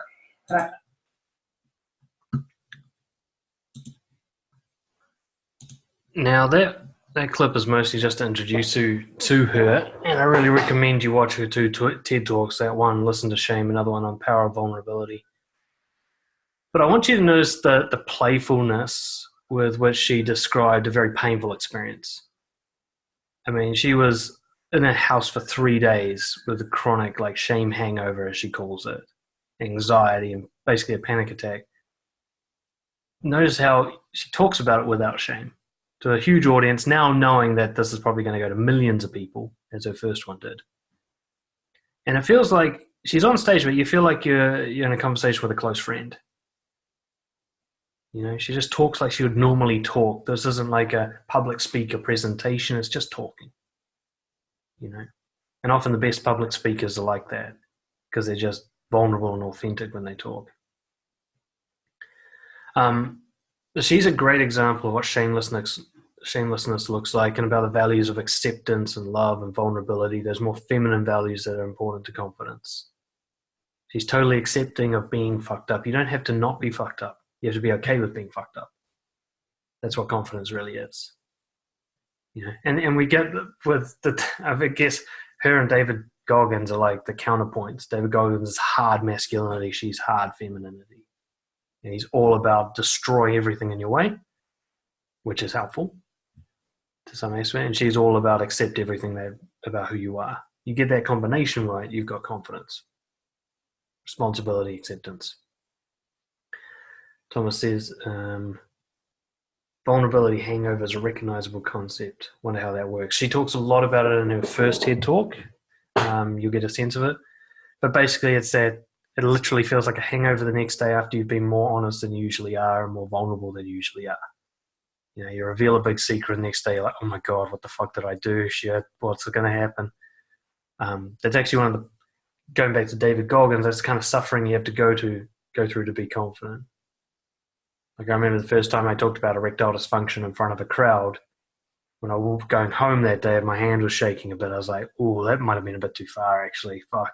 Now that clip is mostly just to introduce you to her, and I really recommend you watch her two TED Talks, that one, Listen to Shame, another one on Power of Vulnerability. But I want you to notice the playfulness with which she described a very painful experience. I mean, she was in a house for 3 days with a chronic shame hangover, as she calls it, anxiety, and basically a panic attack. Notice how she talks about it without shame to a huge audience, now knowing that this is probably going to go to millions of people, as her first one did. And it feels like she's on stage, but you feel like you're in a conversation with a close friend. She just talks like she would normally talk. This isn't like a public speaker presentation. It's just talking, And often the best public speakers are like that because they're just vulnerable and authentic when they talk. She's a great example of what shamelessness looks like, and about the values of acceptance and love and vulnerability. There's more feminine values that are important to confidence. She's totally accepting of being fucked up. You don't have to not be fucked up. You have to be okay with being fucked up. That's what confidence really is. And we get with I guess her and David Goggins are like the counterpoints. David Goggins is hard masculinity. She's hard femininity. And he's all about destroy everything in your way, which is helpful to some extent. And she's all about accept everything about who you are. You get that combination right, you've got confidence, responsibility, acceptance. Thomas says, vulnerability hangover is a recognizable concept. Wonder how that works. She talks a lot about it in her first TED Talk. You'll get a sense of it. But basically it's that it literally feels like a hangover the next day after you've been more honest than you usually are and more vulnerable than you usually are. You reveal a big secret the next day, you're like, oh my God, what the fuck did I do? Shit, what's going to happen? That's actually one of the, going back to David Goggins, that's the kind of suffering you have to go through to be confident. I remember the first time I talked about erectile dysfunction in front of a crowd. When I was going home that day, my hand was shaking a bit. I was like, oh, that might have been a bit too far, actually. Fuck.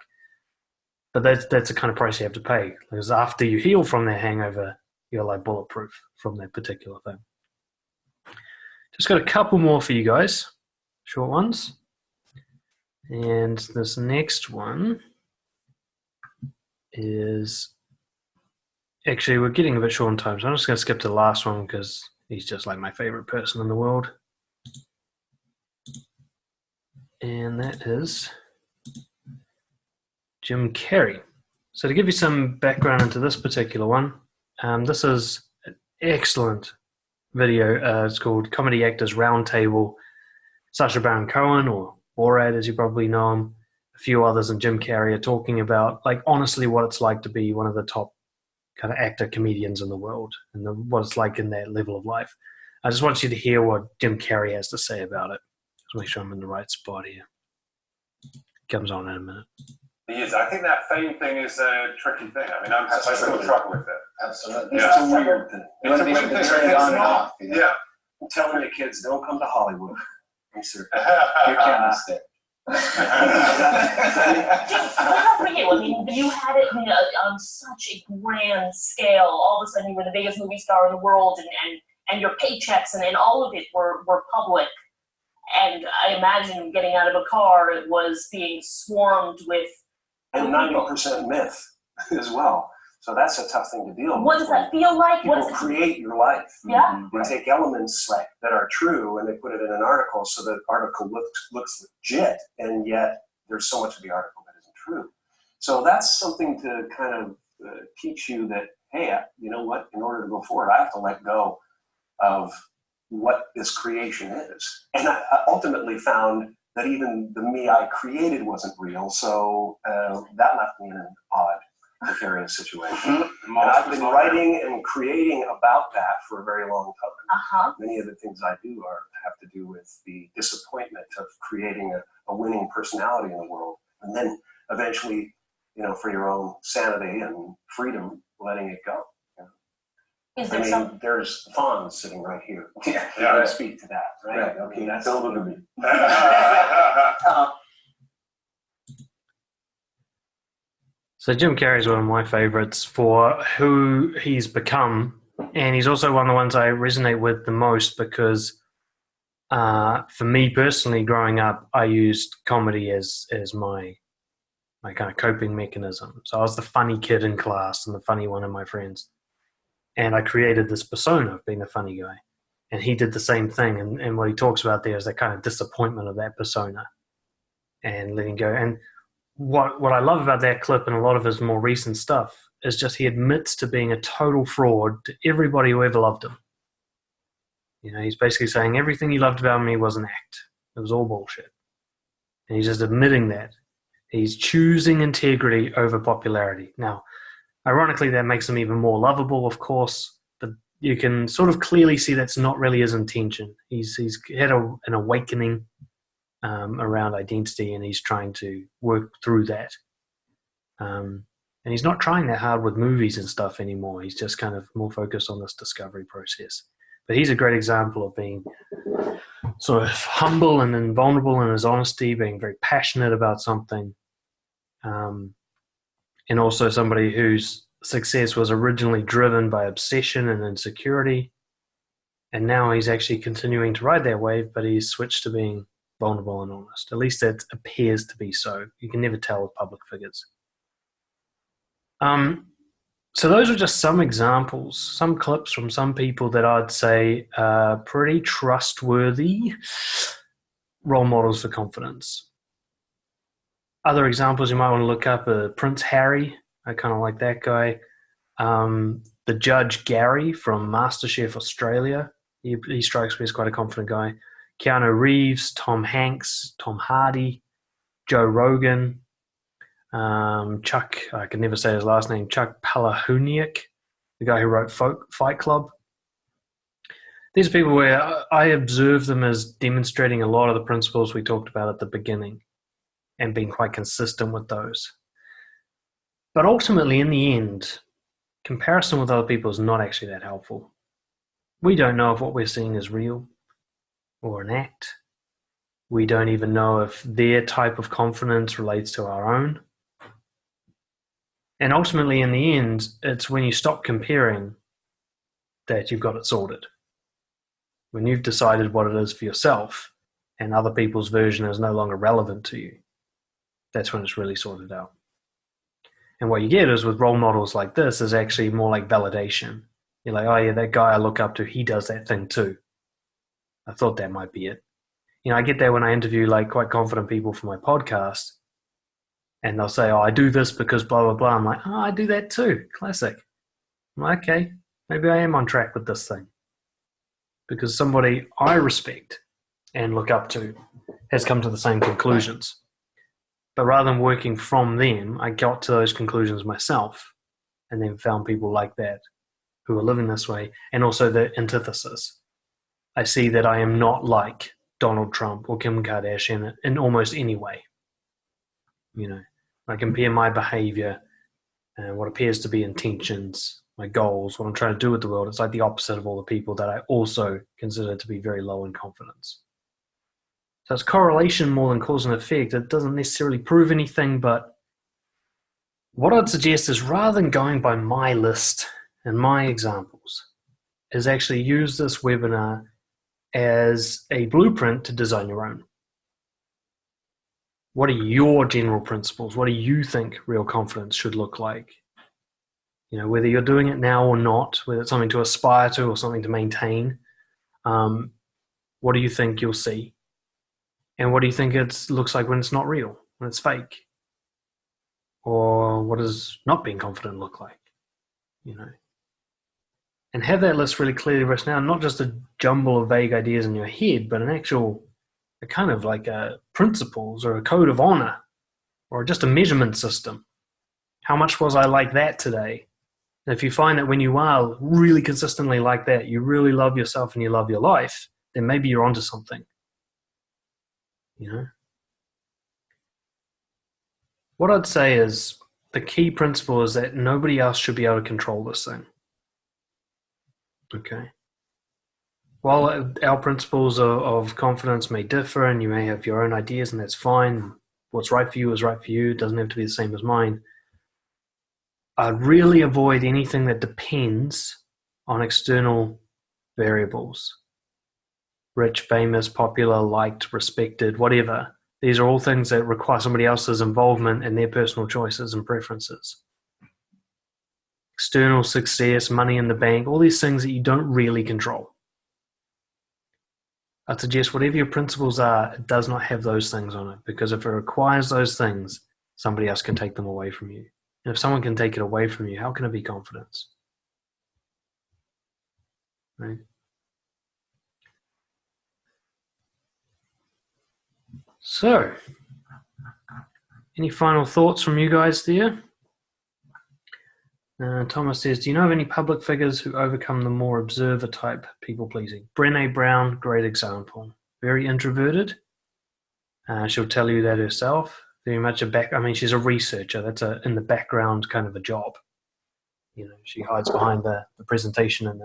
But that's the kind of price you have to pay. Because after you heal from that hangover, you're like bulletproof from that particular thing. Just got a couple more for you guys, short ones. And this next one is... Actually, we're getting a bit short on time, so I'm just going to skip to the last one because he's just like my favorite person in the world. And that is Jim Carrey. So to give you some background into this particular one, this is an excellent video. It's called Comedy Actors Roundtable. Sacha Baron Cohen, or Borat as you probably know him, a few others, and Jim Carrey are talking about, honestly, what it's like to be one of the top kind of actor comedians in the world and what it's like in that level of life. I just want you to hear what Jim Carrey has to say about it. Let's make sure I'm in the right spot here. Comes on in a minute. Yes, I think that fame thing is a tricky thing. I mean, I still struggle with it. Absolutely. It's a weird thing. It's a weird thing. Turn it on and off. Yeah. I'm telling your kids, don't come to Hollywood. I'm serious. You can't stay. Just how for you? I mean, you had it on such a grand scale. All of a sudden, you were the biggest movie star in the world, and your paychecks and all of it were public. And I imagine getting out of a car was being swarmed with. And 90% myth as well. So that's a tough thing to deal with. What does that feel like? What People does it create your life. Yeah. They take elements that are true and they put it in an article so the article looks legit, and yet there's so much of the article that isn't true. So that's something to kind of teach you that, hey, you know what? In order to go forward, I have to let go of what this creation is. And I ultimately found that even the me I created wasn't real. So that left me in an odd, precarious situation. And I've been writing and creating about that for a very long time. Many of the things I do have to do with the disappointment of creating a winning personality in the world. And then eventually, for your own sanity and freedom, letting it go. Is there there's Fawn sitting right here. Yeah, right. Speak to that, right? Right. Okay, that's over to me. So Jim Carrey is one of my favorites for who he's become, and he's also one of the ones I resonate with the most because for me personally, growing up, I used comedy as my kind of coping mechanism. So I was the funny kid in class and the funny one of my friends. And I created this persona of being the funny guy. And he did the same thing. And what he talks about there is that kind of disappointment of that persona and letting go. And what I love about that clip and a lot of his more recent stuff is just he admits to being a total fraud to everybody who ever loved him. He's basically saying everything you loved about me was an act. It was all bullshit. And he's just admitting that. He's choosing integrity over popularity. Now, ironically, that makes him even more lovable, of course, but you can sort of clearly see that's not really his intention. He's had an awakening around identity, and he's trying to work through that. And he's not trying that hard with movies and stuff anymore. He's just kind of more focused on this discovery process. But he's a great example of being sort of humble and invulnerable in his honesty, being very passionate about something, and also somebody whose success was originally driven by obsession and insecurity, and now he's actually continuing to ride that wave, but he's switched to being vulnerable and honest. At least it appears to be so. You can never tell with public figures. So those are just some examples, some clips from some people that I'd say are pretty trustworthy role models for confidence. Other examples you might want to look up are Prince Harry. I kind of like that guy. The Judge Gary from MasterChef Australia. He strikes me as quite a confident guy. Keanu Reeves, Tom Hanks, Tom Hardy, Joe Rogan, Chuck, I can never say his last name, Chuck Palahniuk, the guy who wrote Fight Club. These are people where I observe them as demonstrating a lot of the principles we talked about at the beginning and being quite consistent with those. But ultimately, in the end, comparison with other people is not actually that helpful. We don't know if what we're seeing is real or an act. We don't even know if their type of confidence relates to our own. And ultimately, in the end, it's when you stop comparing that you've got it sorted. When you've decided what it is for yourself and other people's version is no longer relevant to you, that's when it's really sorted out. And what you get is with role models like this is actually more like validation. You're like, oh yeah, that guy I look up to, he does that thing too. I thought that might be it. I get that when I interview like quite confident people for my podcast, and they'll say, oh, I do this because blah, blah, blah. I'm like, oh, I do that too. Classic. I'm like, okay, maybe I am on track with this thing. Because somebody I respect and look up to has come to the same conclusions. But rather than working from them, I got to those conclusions myself and then found people like that who are living this way. And also the antithesis. I see that I am not like Donald Trump or Kim Kardashian in almost any way. I compare my behavior and what appears to be intentions, my goals, what I'm trying to do with the world. It's like the opposite of all the people that I also consider to be very low in confidence. So it's correlation more than cause and effect. It doesn't necessarily prove anything, but what I'd suggest is rather than going by my list and my examples, is actually use this webinar as a blueprint to design your own. What are your general principles? What do you think real confidence should look like? You know, whether you're doing it now or not, whether it's something to aspire to or something to maintain, what do you think you'll see? And what do you think it looks like when it's not real, when it's fake? Or what does not being confident look like? You know? And have that list really clearly written down, not just a jumble of vague ideas in your head, but an actual, a kind of like a principles or a code of honor or just a measurement system. How much was I like that today? And if you find that when you are really consistently like that, you really love yourself and you love your life, then maybe you're onto something. You know? What I'd say is the key principle is that nobody else should be able to control this thing. Okay? While our principles of confidence may differ and you may have your own ideas and that's fine, what's right for you is right for you, it doesn't have to be the same as mine. I'd really avoid anything that depends on external variables. Rich, famous, popular, liked, respected, whatever. These are all things that require somebody else's involvement in their personal choices and preferences. External success, money in the bank, all these things that you don't really control. I'd suggest whatever your principles are, it does not have those things on it, because if it requires those things, somebody else can take them away from you. And if someone can take it away from you, how can it be confidence? Right? So, any final thoughts from you guys there? Thomas says, do you know of any public figures who overcome the more observer type people-pleasing? Brené Brown, great example. Very introverted. She'll tell you that herself. Very much she's a researcher. That's in the background kind of a job. You know, she hides behind the presentation and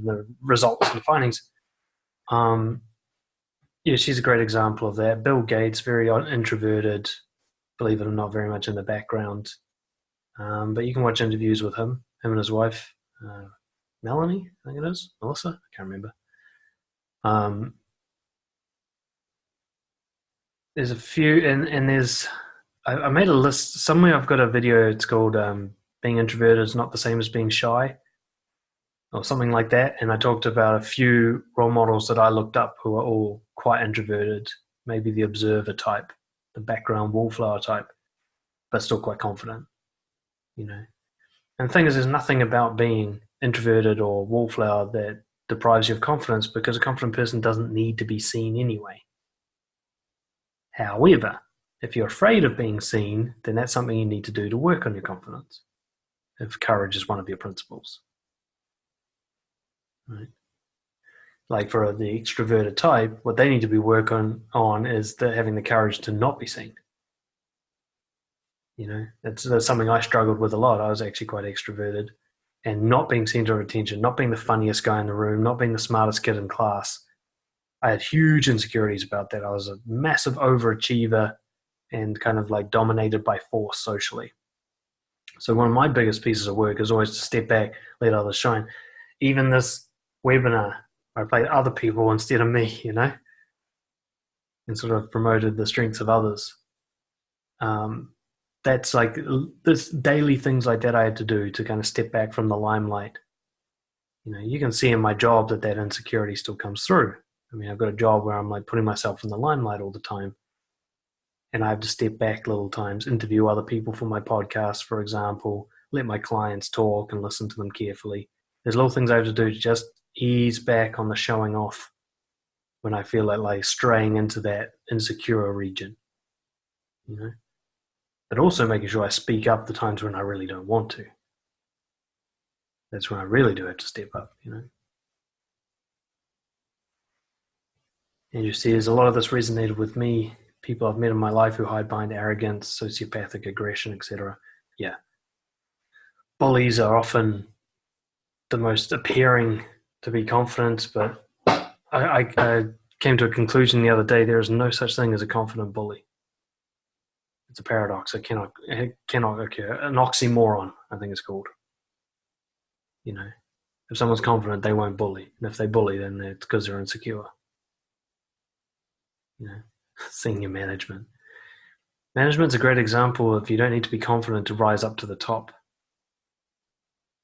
the results and findings. Yeah, she's a great example of that. Bill Gates, very introverted, believe it or not, very much in the background. But you can watch interviews with him and his wife, Melanie, I think it is, Melissa, I can't remember. There's a few, and there's, I made a list, somewhere I've got a video, it's called Being Introverted is Not the Same as Being Shy, or something like that, and I talked about a few role models that I looked up who are all quite introverted, maybe the observer type, the background wallflower type, but still quite confident. You know, and the thing is, there's nothing about being introverted or wallflower that deprives you of confidence, because a confident person doesn't need to be seen anyway. However, if you're afraid of being seen, then that's something you need to do to work on your confidence. If courage is one of your principles, right? Like for the extroverted type, what they need to be working on is having the courage to not be seen. You know, that's something I struggled with a lot. I was actually quite extroverted, and not being center of attention, not being the funniest guy in the room, not being the smartest kid in class. I had huge insecurities about that. I was a massive overachiever and kind of like dominated by force socially. So one of my biggest pieces of work is always to step back, let others shine. Even this webinar, I played other people instead of me, you know, and sort of promoted the strengths of others. That's like this daily things like that I had to do to kind of step back from the limelight. You know, you can see in my job that insecurity still comes through. I mean, I've got a job where I'm like putting myself in the limelight all the time, and I have to step back little times, interview other people for my podcast, for example, let my clients talk and listen to them carefully. There's little things I have to do to just ease back on the showing off when I feel like straying into that insecure region, you know. But also making sure I speak up the times when I really don't want to. That's when I really do have to step up, you know. And you see, there's a lot of this resonated with me. People I've met in my life who hide behind arrogance, sociopathic aggression, etc. Yeah. Bullies are often the most appearing to be confident, but I came to a conclusion the other day, there is no such thing as a confident bully. It's a paradox. It cannot occur. An oxymoron, I think it's called. You know, if someone's confident, they won't bully. And if they bully, then it's because they're insecure. You know, senior management. Management's a great example of you don't need to be confident to rise up to the top.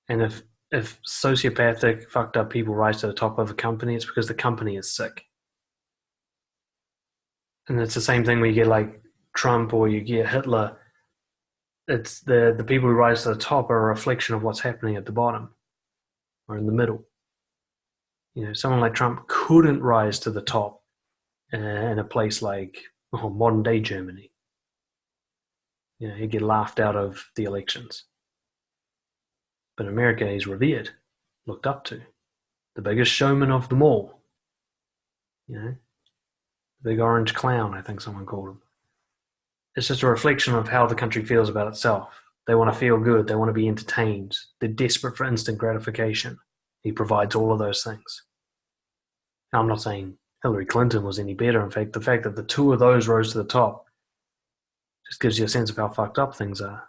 And if sociopathic, fucked up people rise to the top of a company, it's because the company is sick. And it's the same thing when you get like Trump or you get Hitler. It's the people who rise to the top are a reflection of what's happening at the bottom or in the middle. You know, someone like Trump couldn't rise to the top in a place like modern day Germany. You know, he'd get laughed out of the elections. But in America, he's revered, looked up to, the biggest showman of them all. You know, the big orange clown, I think someone called him. It's just a reflection of how the country feels about itself. They want to feel good. They want to be entertained. They're desperate for instant gratification. He provides all of those things. Now, I'm not saying Hillary Clinton was any better. In fact, the fact that the two of those rose to the top just gives you a sense of how fucked up things are.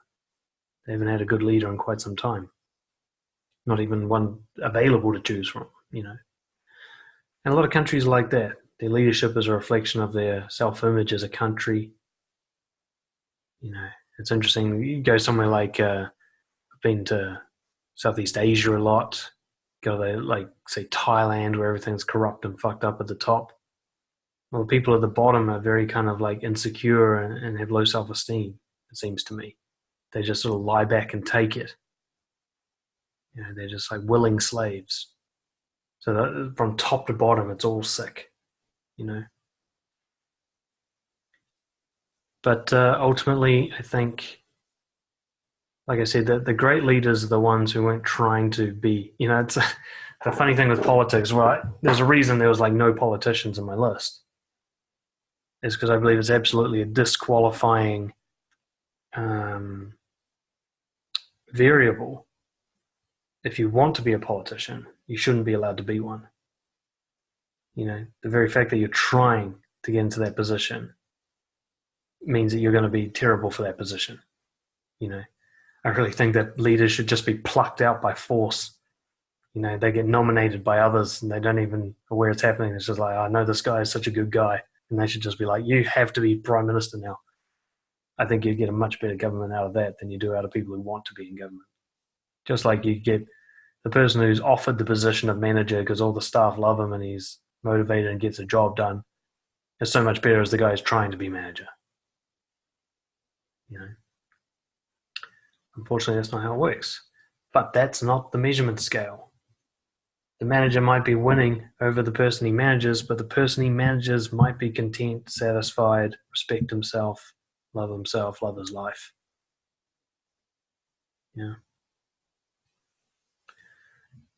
They haven't had a good leader in quite some time. Not even one available to choose from, you know. And a lot of countries are like that. Their leadership is a reflection of their self-image as a country. You know, it's interesting. You go somewhere like, I've been to Southeast Asia a lot. Go to, like, say, Thailand, where everything's corrupt and fucked up at the top. Well, the people at the bottom are very kind of like insecure and have low self-esteem, it seems to me. They just sort of lie back and take it. You know, they're just like willing slaves. So that from top to bottom, it's all sick, you know. But ultimately, I think, like I said, the great leaders are the ones who weren't trying to be, you know, it's the funny thing with politics, right? There's a reason there was like no politicians in my list. It's because I believe it's absolutely a disqualifying variable. If you want to be a politician, you shouldn't be allowed to be one. You know, the very fact that you're trying to get into that position means that you're going to be terrible for that position. You know, I really think that leaders should just be plucked out by force. You know, they get nominated by others and they don't even know where it's happening. It's just like, I know this guy is such a good guy. And they should just be like, you have to be prime minister now. I think you'd get a much better government out of that than you do out of people who want to be in government. Just like you get the person who's offered the position of manager because all the staff love him and he's motivated and gets a job done is so much better as the guy who's trying to be manager. You know, unfortunately, that's not how it works. But that's not the measurement scale. The manager might be winning over the person he manages, but the person he manages might be content, satisfied, respect himself, love his life. Yeah.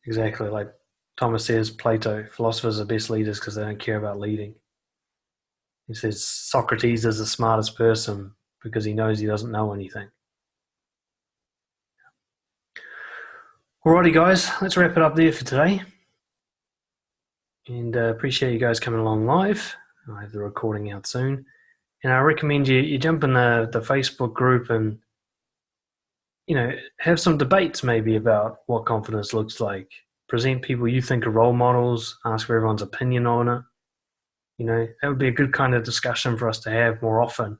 Exactly. Like Thomas says, Plato, philosophers are best leaders because they don't care about leading. He says Socrates is the smartest person because he knows he doesn't know anything. Alrighty, guys, let's wrap it up there for today. And appreciate you guys coming along live. I'll have the recording out soon. And I recommend you jump in the Facebook group and, you know, have some debates maybe about what confidence looks like. Present people you think are role models. Ask for everyone's opinion on it. You know, that would be a good kind of discussion for us to have more often.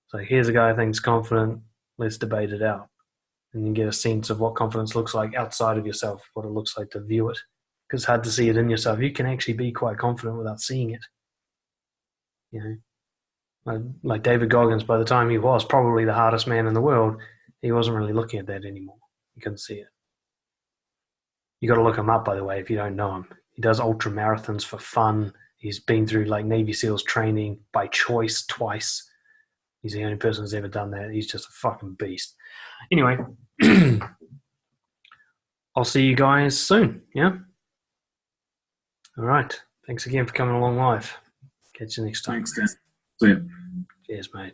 So here's a guy who thinks confident. Let's debate it out. And you get a sense of what confidence looks like outside of yourself, what it looks like to view it. Because it's hard to see it in yourself. You can actually be quite confident without seeing it. You know, like David Goggins, by the time he was probably the hardest man in the world, he wasn't really looking at that anymore. You couldn't see it. You got to look him up, by the way, if you don't know him. He does ultra marathons for fun. He's been through like Navy SEALs training by choice twice. He's the only person who's ever done that. He's just a fucking beast. Anyway, I'll see you guys soon. Yeah. All right. Thanks again for coming along live. Catch you next time. Thanks, guys. See ya. Cheers, mate.